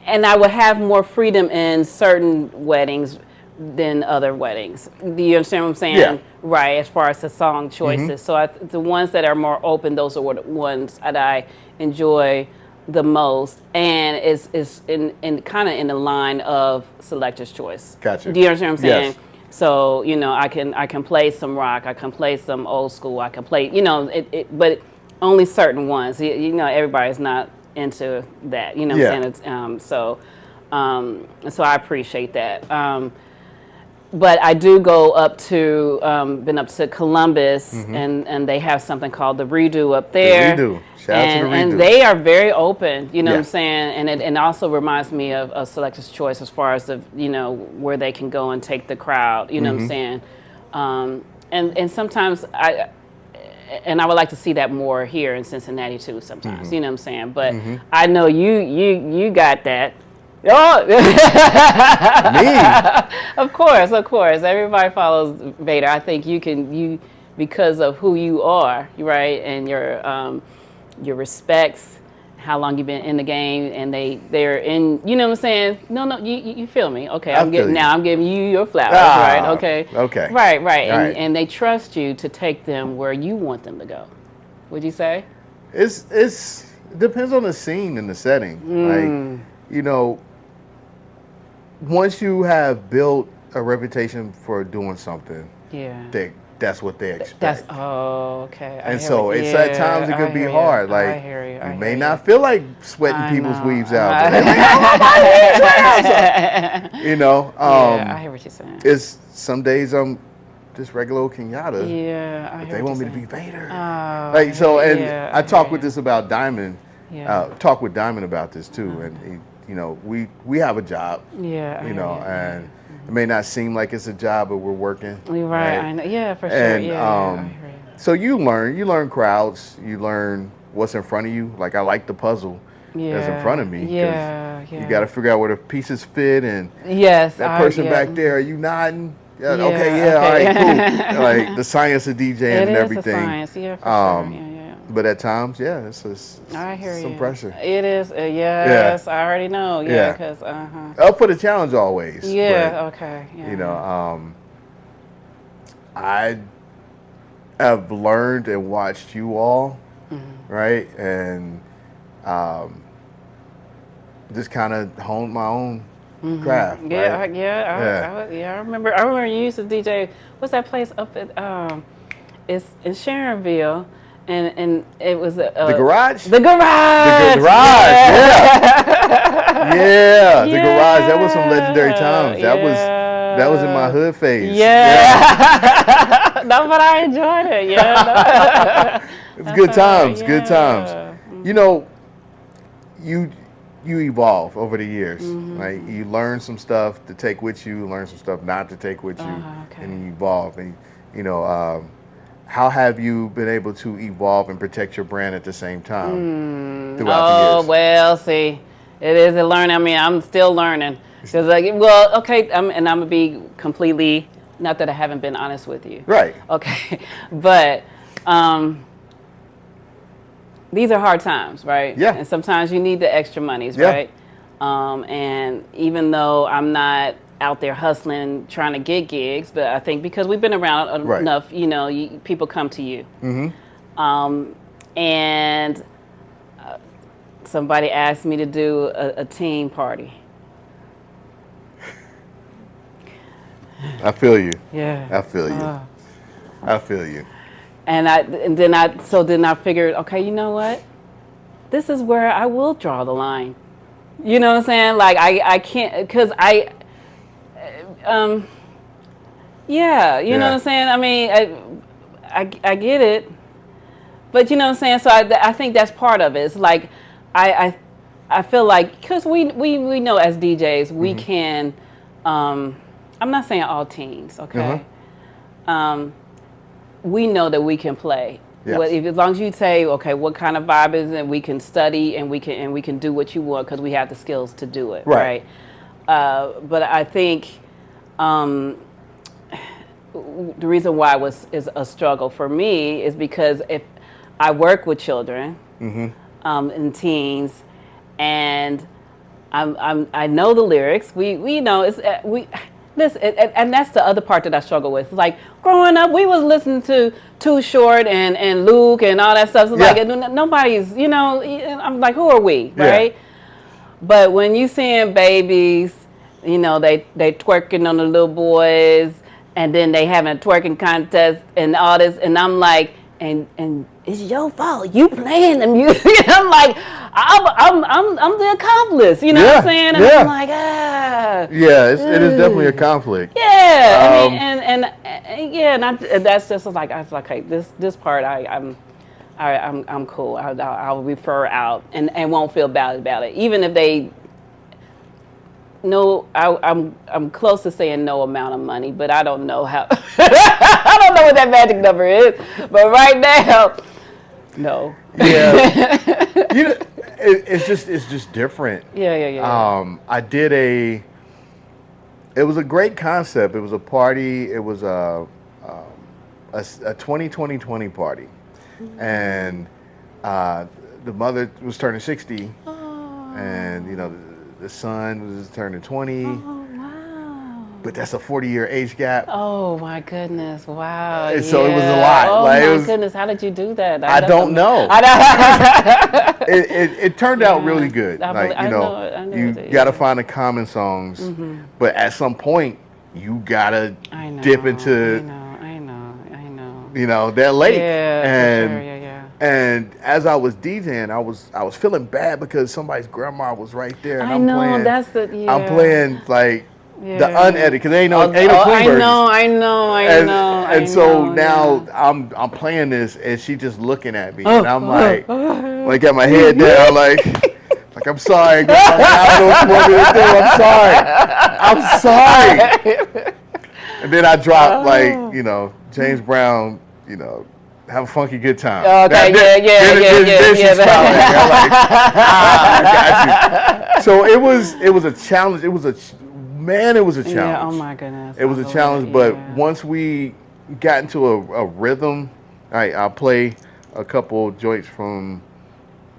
and I would have more freedom in certain weddings than other weddings. Do you understand what I'm saying? Yeah. Right, as far as the song choices. So the ones that are more open, those are the ones that I enjoy the most, and is in kind of in the line of Selector's Choice. Gotcha. Do you understand what I'm saying? Yes. So I can play some rock, I can play some old school, I can play but only certain ones. Everybody's not into that. You know what I'm saying? It's, so I appreciate that. But I do go up to, been up to Columbus, and they have something called the Redo up there. The Redo. Shout out to the Redo. And they are very open, you know what I'm saying? And it also reminds me of Selector's Choice as far as where they can go and take the crowd, you know what I'm saying? And sometimes I would like to see that more here in Cincinnati too sometimes, you know what I'm saying? But I know you got that. Oh, me? Of course. Everybody follows Vader. I think you because of who you are, right, and your respects, how long you've been in the game, and they're in, you know what I'm saying? No, you feel me? Okay, I'm giving you your flowers, right? Okay. Okay. Right. And they trust you to take them where you want them to go. Would you say? It depends on the scene and the setting. Like, you know, once you have built a reputation for doing something, that's what they expect. Okay. And so it's at times it could be hard. Like, I hear you. You may not feel like sweating people's weaves out. You know, I hear what you're saying. It's some days I'm just regular old Kenyatta. Yeah, I hear they want me to saying. be Vader. Like so, and I talk with this about Diamond. Talk with Diamond about this too, and you know, we have a job. Yeah, you know, and it may not seem like it's a job, but we're working. Right. I know. Yeah, for sure. And I hear you. so you learn crowds, you learn what's in front of you. Like I like the puzzle that's in front of me. You got to figure out where the pieces fit, and that person back there, are you nodding? Yeah, all right, cool. Like the science of DJing and everything. It is a science, for sure. But at times, it's I hear some you. pressure. It is, yes, I already know, because, Up for the challenge always. But, okay, You know, I have learned and watched you all, right, and just kind of honed my own craft. I remember you used to DJ. What's that place up at? It's in Sharonville, and it was the garage. The garage. The garage. Yeah. The garage. That was some legendary times. That was in my hood phase. No, but I enjoyed it. It's good times. Good times. You know, you evolve over the years. Like you learn some stuff to take with you, learn some stuff not to take with you, and you evolve. And you know, how have you been able to evolve and protect your brand at the same time throughout the years? Well, see, it is a learning. I mean, I'm still learning. Because I'm gonna be completely, not that I haven't been honest with you. Right. Okay, but. These are hard times, right? Yeah. And sometimes you need the extra monies, right? And even though I'm not out there hustling, trying to get gigs, but I think because we've been around enough, you know, people come to you. And somebody asked me to do a team party. I feel you. Yeah. I feel you. I feel you. And then I figured, okay, you know what? This is where I will draw the line. You know what I'm saying? Like I can't, because you know what I'm saying? I mean, I get it, but you know what I'm saying? So I think that's part of it. It's like I feel like, because we know as DJs we can. I'm not saying all teams, okay. We know that we can play. Yes. As long as you say, okay, what kind of vibe is it, we can study and we can do what you want because we have the skills to do it, right? But I think the reason why is a struggle for me is because if I work with children and teens, and I know the lyrics. We know Listen, and that's the other part that I struggle with. Like growing up, we was listening to Too Short and Luke and all that stuff. So like nobody's, you know. I'm like, who are we, right? But when you seeing babies, you know, they twerking on the little boys, and then they having a twerking contest and all this, and I'm like, and it's your fault. You playing the music. I'm like, I'm the accomplice. You know what I'm saying? And I'm like, Yeah, it is definitely a conflict. Yeah, I mean, and that's just like, I was like, hey, this part I'm cool. I'll refer out and won't feel bad about it, even if they. No, I'm close to saying no amount of money, but I don't know how. I don't know what that magic number is, but right now, no. Yeah, you know, it's just different. Yeah. I did it was a great concept. It was a party. It was a 2020 party, and the mother was turning 60, and you know the son was turning 20. Oh, wow. But that's a 40-year age gap. Oh my goodness! Wow. And so it was a lot. Oh like, my goodness! How did you do that? I don't know. It turned out really good. Like you know, you gotta find the common songs, but at some point you gotta dip into. I know. You know that lake. Yeah. For sure. And as I was DJing, I was feeling bad because somebody's grandma was right there, and I'm playing like. Yeah. The unedited, because ain't no clean version. I know. And so now I'm playing this, and she just looking at me, and I'm like got my head down, like I'm sorry, Grandma, I don't know what you want me to do. I'm sorry. And then I dropped like James Brown, have a funky good time. Okay, Then she's smiling. I'm like, I got you. So it was a challenge. It was a challenge. Yeah, oh my goodness. It was a challenge, but once we got into a rhythm, I'll play a couple joints from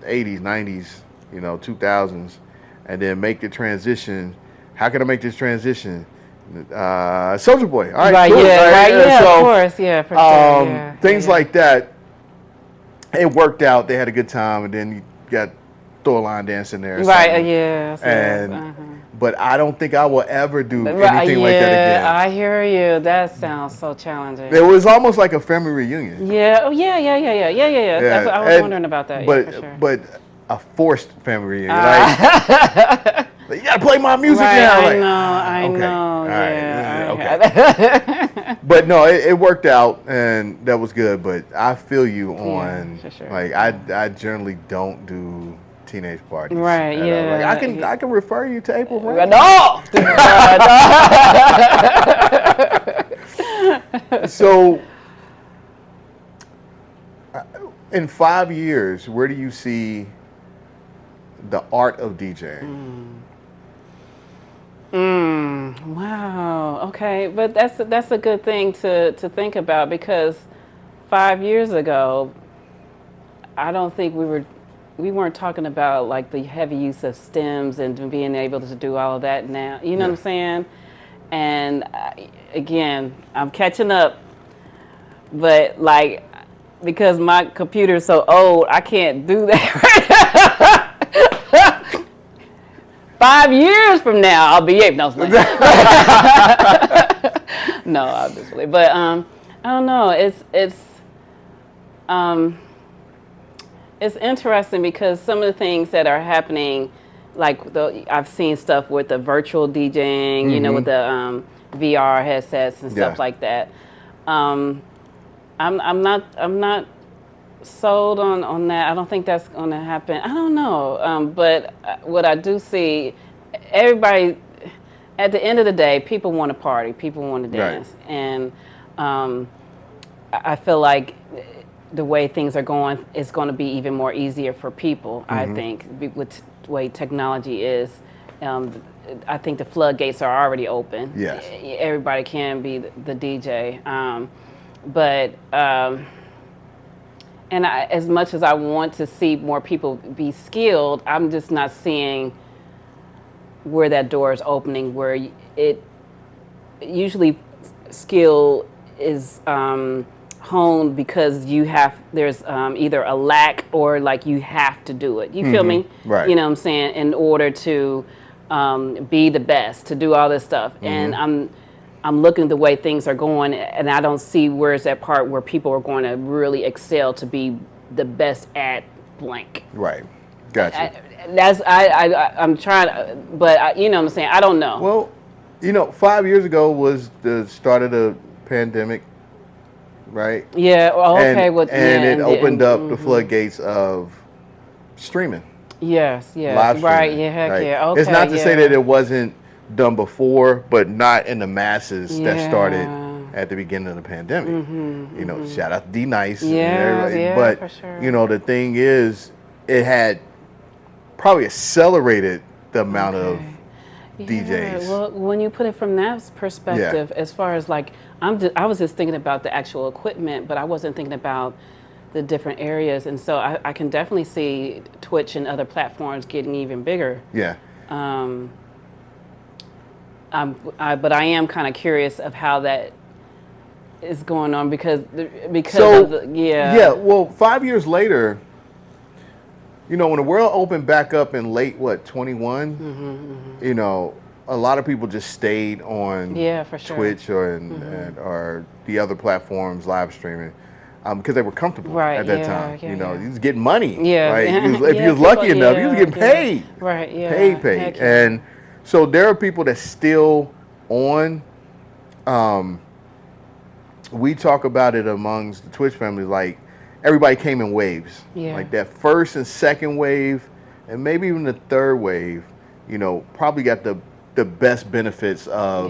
the 80s, 90s, 2000s, and then make the transition. How can I make this transition? Soulja Boy. All right, cool. So, of course, for sure. Things like that. It worked out. They had a good time, and then you got throw a line dance in there. But I don't think I will ever do anything like that again. I hear you. That sounds so challenging. It was almost like a family reunion. Yeah. Oh, yeah. That's what I was wondering about that. But a forced family reunion. Like, you gotta play my music now. I know. Okay. But no, it worked out, and that was good. But I feel you on like I generally don't do teenage parties. Right. Like I can refer you to Apryl Reign. No. So, in 5 years, where do you see the art of DJing? Wow. Okay, but that's a good thing to think about, because 5 years ago, I don't think we weren't talking about like the heavy use of stems and being able to do all of that now. You know what I'm saying? And again, I'm catching up, but like because my computer's so old, I can't do that right now. 5 years from now, I'll be able. No, obviously, but I don't know. It's interesting because some of the things that are happening, like I've seen stuff with the virtual DJing, with the VR headsets and stuff like that. I'm not sold on that. I don't think that's going to happen. I don't know. But what I do see, everybody, at the end of the day, people want to party. People want to dance. Right. And I feel like the way things are going, it's going to be even more easier for people, I think, with the way technology is. I think the floodgates are already open. Yes. Everybody can be the DJ. And as much as I want to see more people be skilled, I'm just not seeing where that door is opening, where it usually skill is honed because there's either a lack or like you have to do it. You feel me? Right. You know what I'm saying? In order to be the best, to do all this stuff. And I'm looking at the way things are going, and I don't see where's that part where people are going to really excel to be the best at blank. Right. Gotcha. I'm trying to, but you know what I'm saying? I don't know. Well, 5 years ago was the start of the pandemic, right? Yeah. Well, okay. And it opened up the floodgates of streaming. Yes. Live right. streaming, Yeah. Heck right? yeah. Okay. It's not to say that it wasn't done before, but not in the masses that started at the beginning of the pandemic. Shout out to D Nice. But for sure. The thing is, it had probably accelerated the amount of DJs. Well, when you put it from that perspective, as far as like I was just thinking about the actual equipment, but I wasn't thinking about the different areas, and so I can definitely see Twitch and other platforms getting even bigger. Yeah. But I am kind of curious of how that is going on because So, of the, yeah. Yeah, well, 5 years later, you know, when the world opened back up in late, 21, you know, a lot of people just stayed on for sure. Twitch or the other platforms live streaming because they were comfortable at that time. You know, you was getting money. Yeah. Right? If you was lucky enough, you was getting paid. Right, yeah. Paid. And so there are people that still on. We talk about it amongst the Twitch family, like everybody came in waves. Yeah. Like that first and second wave, and maybe even the third wave, you know, probably got the best benefits of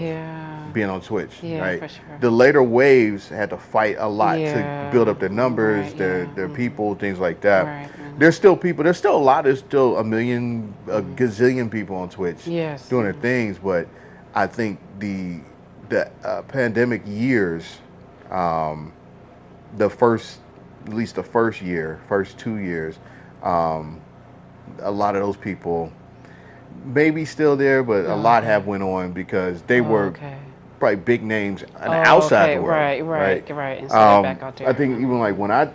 being on Twitch, right? For sure. The later waves had to fight a lot to build up their numbers, their people, things like that. Right. There's still people, there's still a million, a gazillion people on Twitch doing their things, but I think the pandemic years, at least the first 2 years, a lot of those people maybe still there, but a lot have went on because they were probably big names outside the world. Right. And so back out there. I think even like when I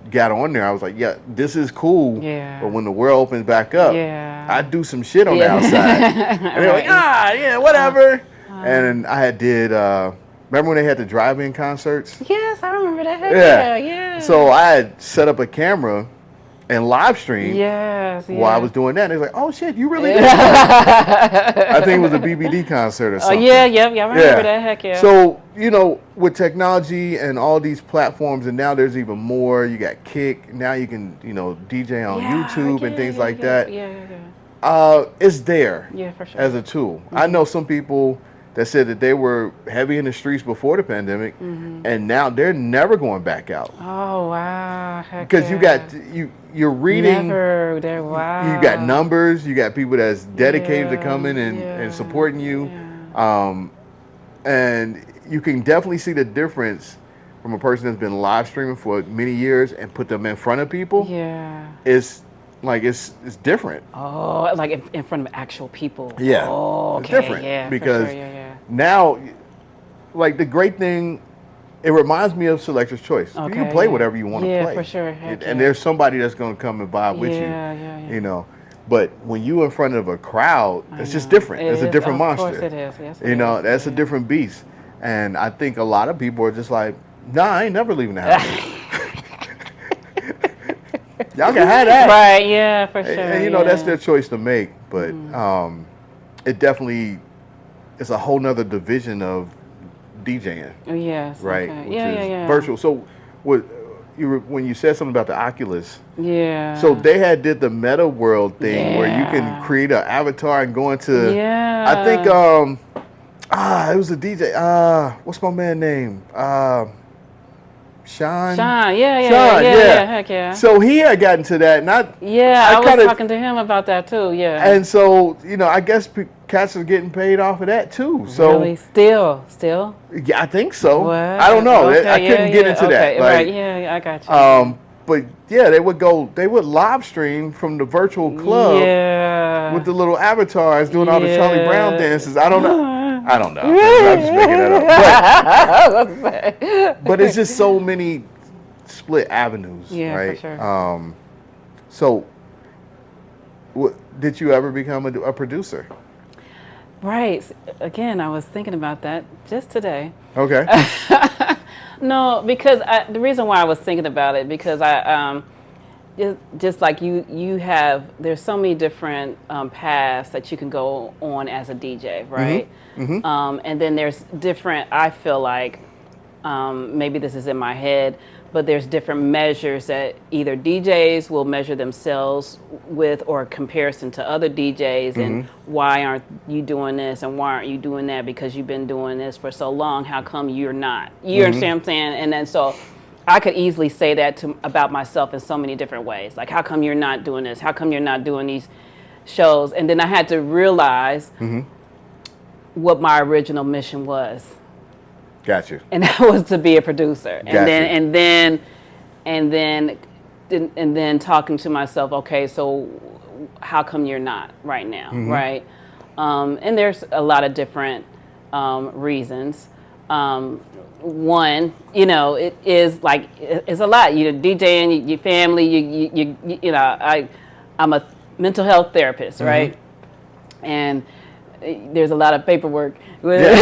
got on there, I was like, yeah, this is cool. Yeah. But when the world opens back up, I do some shit on the outside. And they're like, whatever. And I did. Remember when they had the drive-in concerts? Yes, I remember that. Yeah. So I had set up a camera and live stream while I was doing that. And they was like, oh shit, you really did that? I think it was a BBD concert or something. I remember that. Heck yeah. So, you know, with technology and all these platforms, and now there's even more. You got Kick. Now you can, you know, DJ on YouTube and things like that. It's there for sure. as a tool. I know some people that said that they were heavy in the streets before the pandemic, and now they're never going back out. Oh wow! Because you're reading. Never. Wow. You got numbers. You got people that's dedicated to coming and supporting you, and you can definitely see the difference from a person that's been live streaming for many years and put them in front of people. Yeah. It's different. Oh, like in front of actual people. Yeah. Oh, okay. It's different. Yeah. Because for sure, now, like the great thing, it reminds me of Selector's Choice. Okay, you can play whatever you want to play. Yeah, for sure. And there's somebody that's going to come and vibe with you. You know. But when you in front of a crowd, it's just different. It's a different monster. Of course it is. Yes, you know, that's a different beast. And I think a lot of people are just like, nah, I ain't never leaving the house. Y'all can have that. Right, yeah, for sure. And you know, that's their choice to make. But it definly is a whole nother division of DJing. Yes. Right? Okay. Which is virtual. So when you said something about the Oculus. Yeah. So they did the meta world thing where you can create an avatar and go into I think it was a DJ. What's my man's name? Sean, heck yeah. So he had gotten to that, and I was talking to him about that too, And so, you know, I guess cats are getting paid off of that too. So really? Still? Yeah, I think so. What? I don't know. Okay, I couldn't get into that. Like, right, I got you. But yeah, they would live stream from the virtual club with the little avatars doing all the Charlie Brown dances. I don't know. I'm just making that up. But it's just so many split avenues, right? For sure. So, did you ever become a producer? Right. Again, I was thinking about that just today. Okay. No, because the reason why I was thinking about it, because I just like you have, there's so many different paths that you can go on as a DJ, right? And then there's different, I feel like, maybe this is in my head, but there's different measures that either DJs will measure themselves with or comparison to other DJs and why aren't you doing this and why aren't you doing that because you've been doing this for so long, how come you're not? You understand what I'm saying? And then so I could easily say that about myself in so many different ways. Like, how come you're not doing this? How come you're not doing these shows? And then I had to realize what my original mission was. Got you. And that was to be a producer. And then and then talking to myself, okay, so how come you're not right now, right? And there's a lot of different reasons. One, you know, it is like it's a lot. You know, DJing, your family, you know, I'm a mental health therapist, right? And there's a lot of paperwork. You know,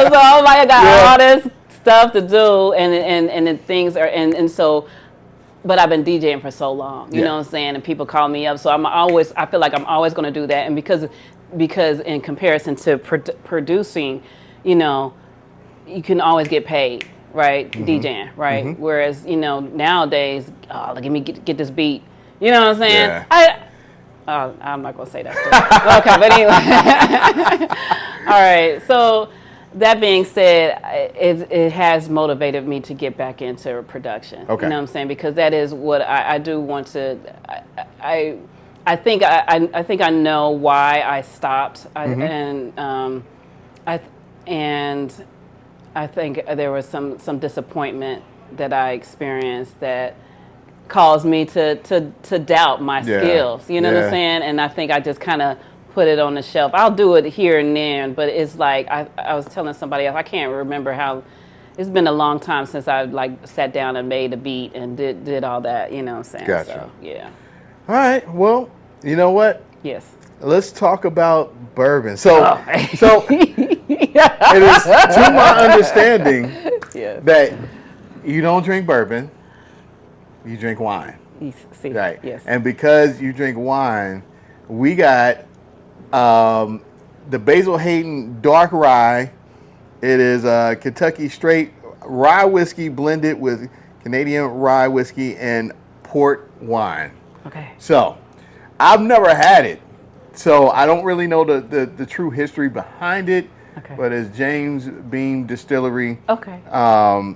so I'm like, I got all this stuff to do, and the things are, and so, but I've been DJing for so long, you know what I'm saying? And people call me up, so I feel like I'm always going to do that. And because in comparison to producing, you know, you can always get paid, right? DJing, right? Whereas, you know, nowadays, let me get this beat. You know what I'm saying? Yeah. I'm not going to say that. Okay, but anyway. All right, so that being said, it has motivated me to get back into production. Okay. You know what I'm saying? Because that is what I do want to. I think I know why I stopped, and I think there was some disappointment that I experienced that caused me to doubt my skills. You know what I'm saying? And I think I just kind of put it on the shelf. I'll do it here and there, but it's like I was telling somebody else, I can't remember how. It's been a long time since I like sat down and made a beat and did all that. You know what I'm saying? Gotcha. So, yeah. All right. Well, you know what? Yes. Let's talk about bourbon. So it is to my understanding that you don't drink bourbon, you drink wine. See, right. Yes. And because you drink wine, we got the Basil Hayden Dark Rye. It is Kentucky straight rye whiskey blended with Canadian rye whiskey and port wine. Okay. So I've never had it, so I don't really know the true history behind it. Okay. But it's James Beam Distillery. Okay.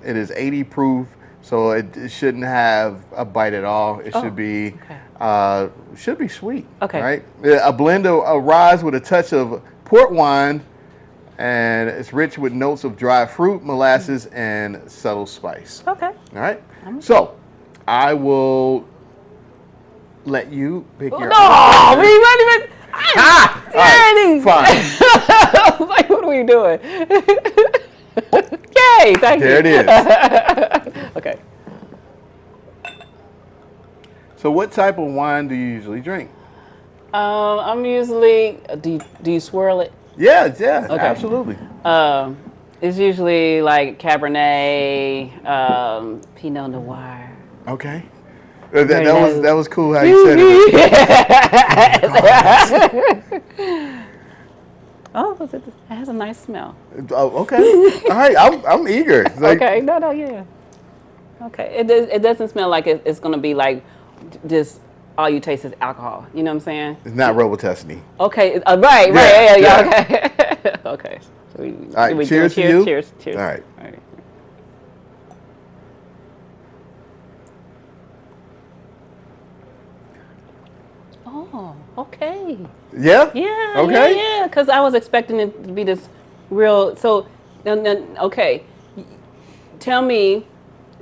It is 80 proof, so it shouldn't have a bite at all. It should be sweet. Okay. Right. A blend of rye with a touch of port wine, and it's rich with notes of dry fruit, molasses, and subtle spice. Okay. All right. So I will let you pick your. No, we wait. Right, fine. Like, what are we doing? Yay! Thank you. There it is. Okay. So, what type of wine do you usually drink? I'm usually. Do you swirl it? Yeah, okay. Absolutely. It's usually like Cabernet, Pinot Noir. Okay. That was cool how you said it. Oh, it has a nice smell. Oh, okay. All right, I'm eager. Like, okay, no, yeah. Okay, it doesn't smell like it's gonna be like just all you taste is alcohol. You know what I'm saying? It's not Robitussin. Okay, right, yeah. Okay. Okay. So all right, cheers to you. Cheers. All right. Oh, okay. Yeah? Yeah. Okay. Yeah, because I was expecting it to be this real. So, okay. Tell me,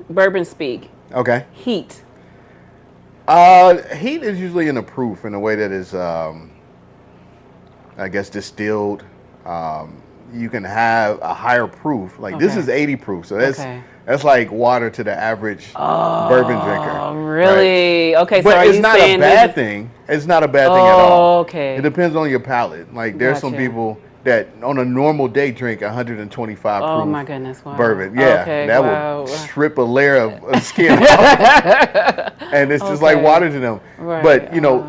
bourbon speak. Okay. Heat. Heat is usually in a proof in a way that is, I guess, distilled. You can have a higher proof. Like this is 80 proof, so that's like water to the average bourbon drinker. Oh, really? Right? Okay, so but are it's you not saying a bad thing. It's not a bad thing at all. Okay. It depends on your palate. Like there's some people that on a normal day drink 125 proof. Oh my goodness! Wow. Bourbon. Yeah, that will strip a layer of skin off, and it's just like water to them. Right. But you know,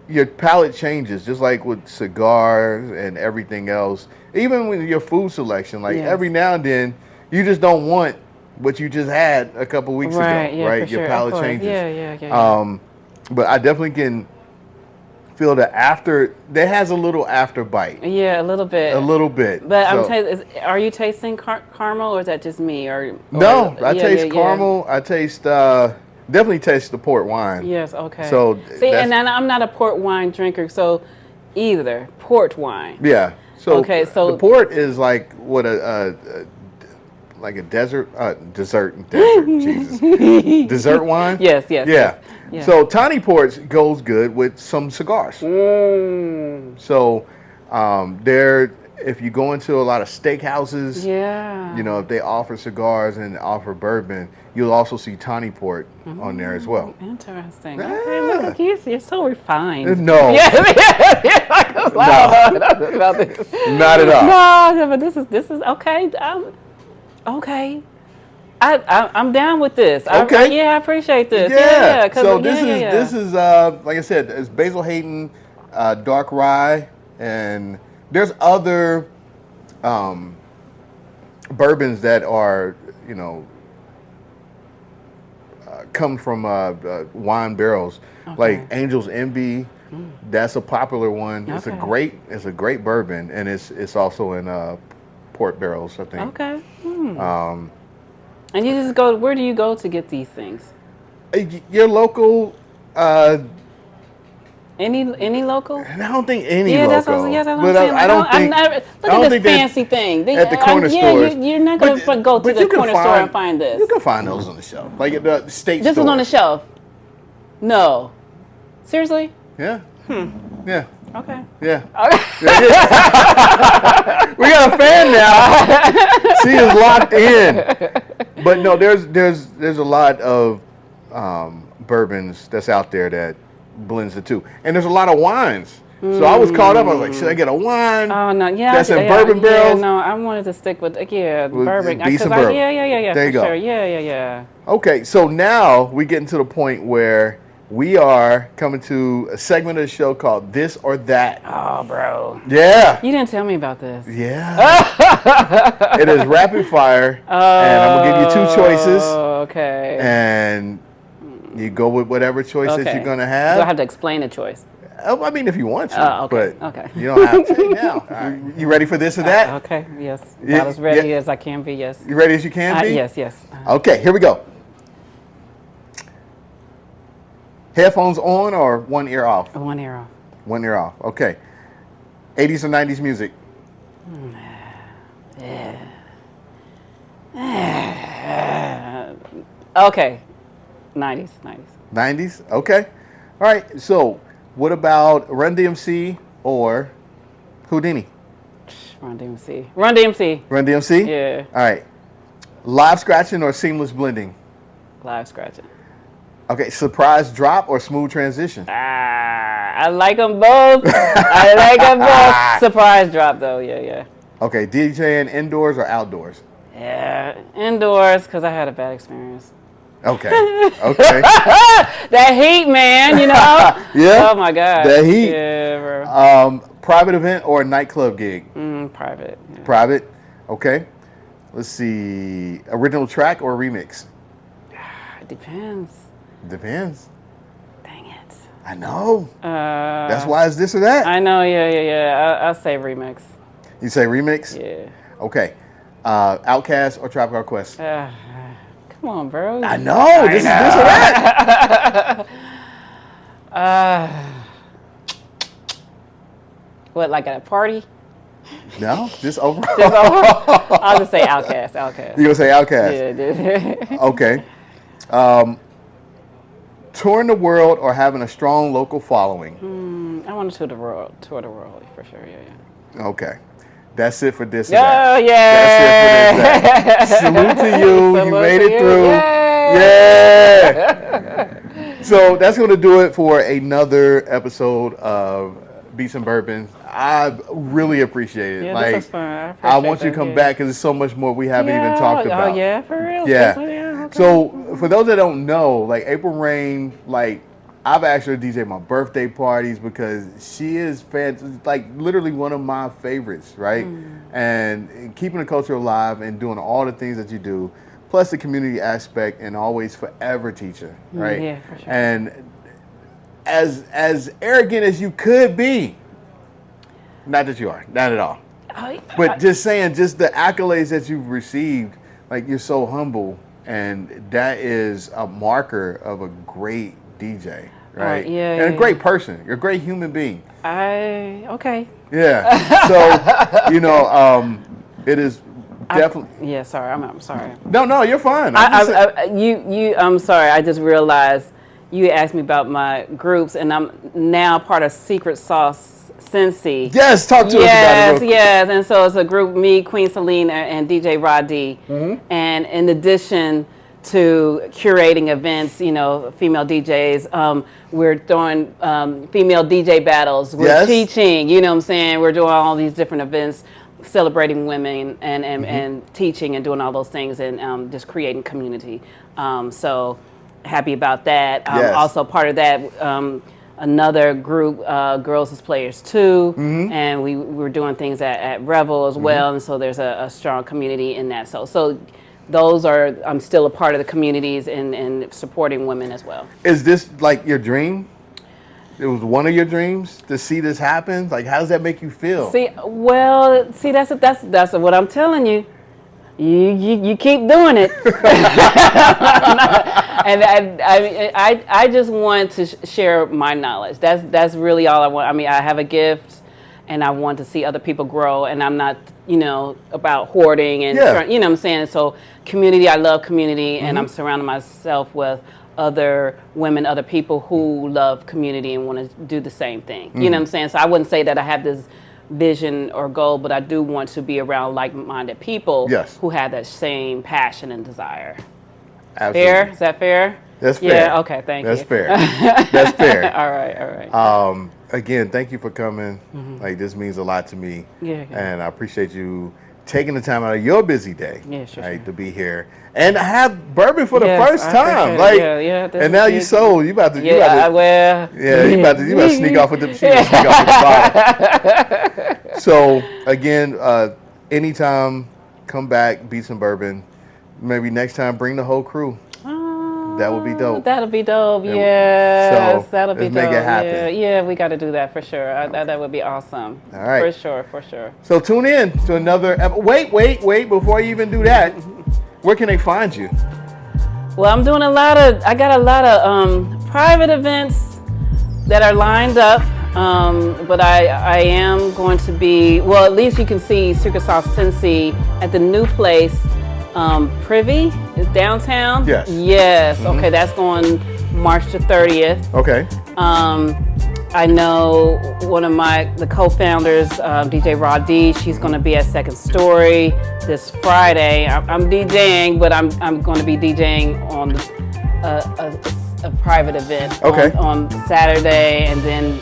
your palate changes just like with cigars and everything else. Even with your food selection, like every now and then, you just don't want what you just had a couple weeks ago, right? Your palate changes. Yeah. But I definitely can feel the after. There has a little after bite. Yeah, a little bit. A little bit. But are you tasting caramel, or is that just me? No, I taste caramel. I taste definitely taste the port wine. Yes. Okay. So see, and then I'm not a port wine drinker, so either port wine. Yeah. So the port is like what a like a dessert. Jesus, dessert wine. Yes. Yeah. So Tiny Ports goes good with some cigars. So if you go into a lot of steakhouses, you know, if they offer cigars and offer bourbon, you'll also see Tiny Port on there as well. Interesting. Yeah. Okay, look at you. You're so refined. No. Yeah. About this. Not at all. No, but this is okay. Okay. I'm down with this. Okay. I appreciate this. Yeah. 'Cause So this is like I said, it's Basil Hayden dark rye, and there's other bourbons that are, you know, come from wine barrels, like Angel's Envy. That's a popular one. It's a great bourbon, and it's also in port barrels, I think. Okay. And you just go. Where do you go to get these things? Your local. Any local? I don't think any local. That's what I'm saying. I don't think. Look at this fancy thing. At the corner stores. You're not going to go to the corner store and find this. You can find those on the shelf, like at the state This store. is on the shelf. No. Seriously? Yeah. Yeah. Okay. Yeah. We got a fan now. She is locked in. But no, there's a lot of bourbons that's out there that blends the two, and there's a lot of wines. So I was caught up. I was like, should I get a wine? Oh no, that's in bourbon barrels. No, I wanted to stick with bourbon. Decent bourbon. Yeah. There you go. Sure. Yeah. Okay, so now we getting to the point where we are coming to a segment of the show called This or That. Oh, bro. Yeah. You didn't tell me about this. Yeah. It is rapid fire, and I'm gonna give you two choices. Okay. And you go with whatever choice that you're gonna have. Do I have to explain the choice? I mean, if you want to, but you don't have to now. All right. You ready for this or that? Okay. Yes. About as ready as I can be. Yes. You ready as you can be? Yes. Okay. Here we go. Headphones on or one ear off? One ear off. One ear off. Okay. 80s or 90s music? Okay. 90s. 90s? Okay. All right. So, what about Run DMC or Houdini? Run DMC. Run DMC? Yeah. All right. Live scratching or seamless blending? Live scratching. Okay. Surprise drop or smooth transition? I like them both. Surprise drop, though. Yeah. Okay. DJing indoors or outdoors? Yeah. Indoors, because I had a bad experience. Okay. That heat, man, you know? Yeah. Oh, my God. That heat. Yeah, bro. Private event or a nightclub gig? Private. Yeah. Private. Okay. Let's see. Original track or remix? It depends. Depends. Dang it. I know. That's why it's this or that. I know. Yeah. I'll say remix. You say remix? Yeah. Okay. Outkast or Tribe Called Quest? Come on, bro. I know. This is this or that. What, like at a party? No, just overall. I'll just say Outkast. You gonna say Outkast? Yeah. Okay. Touring the world or having a strong local following? I want to tour the world for sure. Yeah. Okay. That's it for this. Oh, yeah. That's it for this. Salute to you. You made it through. Yeah. So that's going to do it for another episode of Beats and Bourbon. I really appreciate it. Yeah, like, this was fun. I want you to come back because there's so much more we haven't even talked about. Oh, yeah, for real? Yeah. Okay. So for those that don't know, like Apryl Reign, like I've asked her to DJ my birthday parties because she is like literally one of my favorites, right? And keeping the culture alive and doing all the things that you do, plus the community aspect and always forever teacher, right? Yeah, for sure. And as arrogant as you could be, not that you are, not at all. But just saying, just the accolades that you've received, like you're so humble, and that is a marker of a great DJ, right? And a great person. You're a great human being. Yeah. So, it is definitely. Yeah, sorry. I'm sorry. No, you're fine. I'm sorry. I just realized you asked me about my groups, and I'm now part of Secret Sauce Cincy. Yes, talk to us about it. Yes. And so it's a group, me, Queen Selena, and DJ Rod D. And in addition to curating events, female DJs, we're doing female DJ battles. We're teaching, you know what I'm saying? We're doing all these different events, celebrating women and teaching and doing all those things and just creating community. So happy about that. Also part of that, another group, Girls as Players too, and we were doing things at Revel as well, and so there's a strong community in that. So those are, I'm still a part of the communities and supporting women as well. Is this like your dream? It was one of your dreams to see this happen? Like, how does that make you feel? That's what I'm telling you. You keep doing it. And I just want to share my knowledge. That's really all I want. I mean, I have a gift, and I want to see other people grow, and I'm not, about hoarding and, you know what I'm saying? So community, I love community, and I'm surrounding myself with other women, other people who love community and want to do the same thing. You know what I'm saying? So I wouldn't say that I have this vision or goal, but I do want to be around like-minded people who have that same passion and desire. Absolutely. Fair? Is that fair? That's fair. Yeah, okay, thank you. That's fair. That's fair. All right. Again, thank you for coming. Like, this means a lot to me. And I appreciate you taking the time out of your busy day to be here and have bourbon for the first time. Like, and now you sold. You about to sneak off with the bottle. So again, anytime, come back, beat some bourbon. Maybe next time, bring the whole crew. That would be dope. That'll be dope. Yes, that'll be dope. Make it happen. Yeah, we got to do that for sure. That would be awesome. All right. For sure. So tune in to another. Wait. Before you even do that, where can they find you? Well, I got a lot of private events that are lined up. But I am going to be, well, at least you can see Secret Sauce Cincy at the new place. Privy is downtown. Yes. Okay, that's going March the 30th. Okay. I know one of the co-founders, DJ Rod D. She's going to be at Second Story this Friday. I'm DJing, but I'm going to be DJing on a private event on Saturday, and then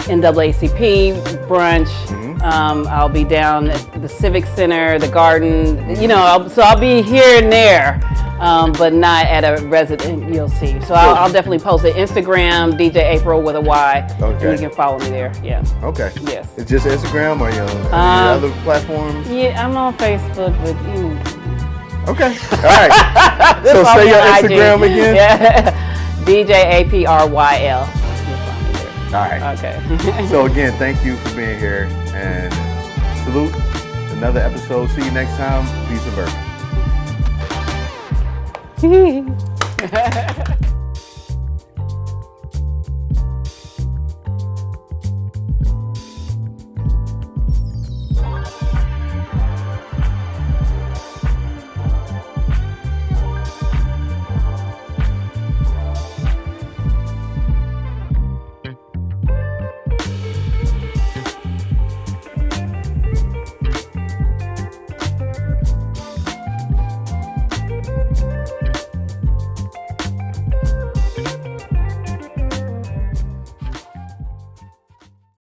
NAACP brunch. I'll be down at the Civic Center, the Garden, so I'll be here and there, but not at a resident, you'll see. So I'll definitely post it. Instagram, DJ Apryl with a Y, and you can follow me there, Okay. Yes. It's just Instagram, or you on other platforms? Yeah, I'm on Facebook, but Okay. All right. So say your Instagram again? DJ Apryl. All right. Okay. So again, thank you for being here, and salute. Another episode. See you next time. Peace and bourbon.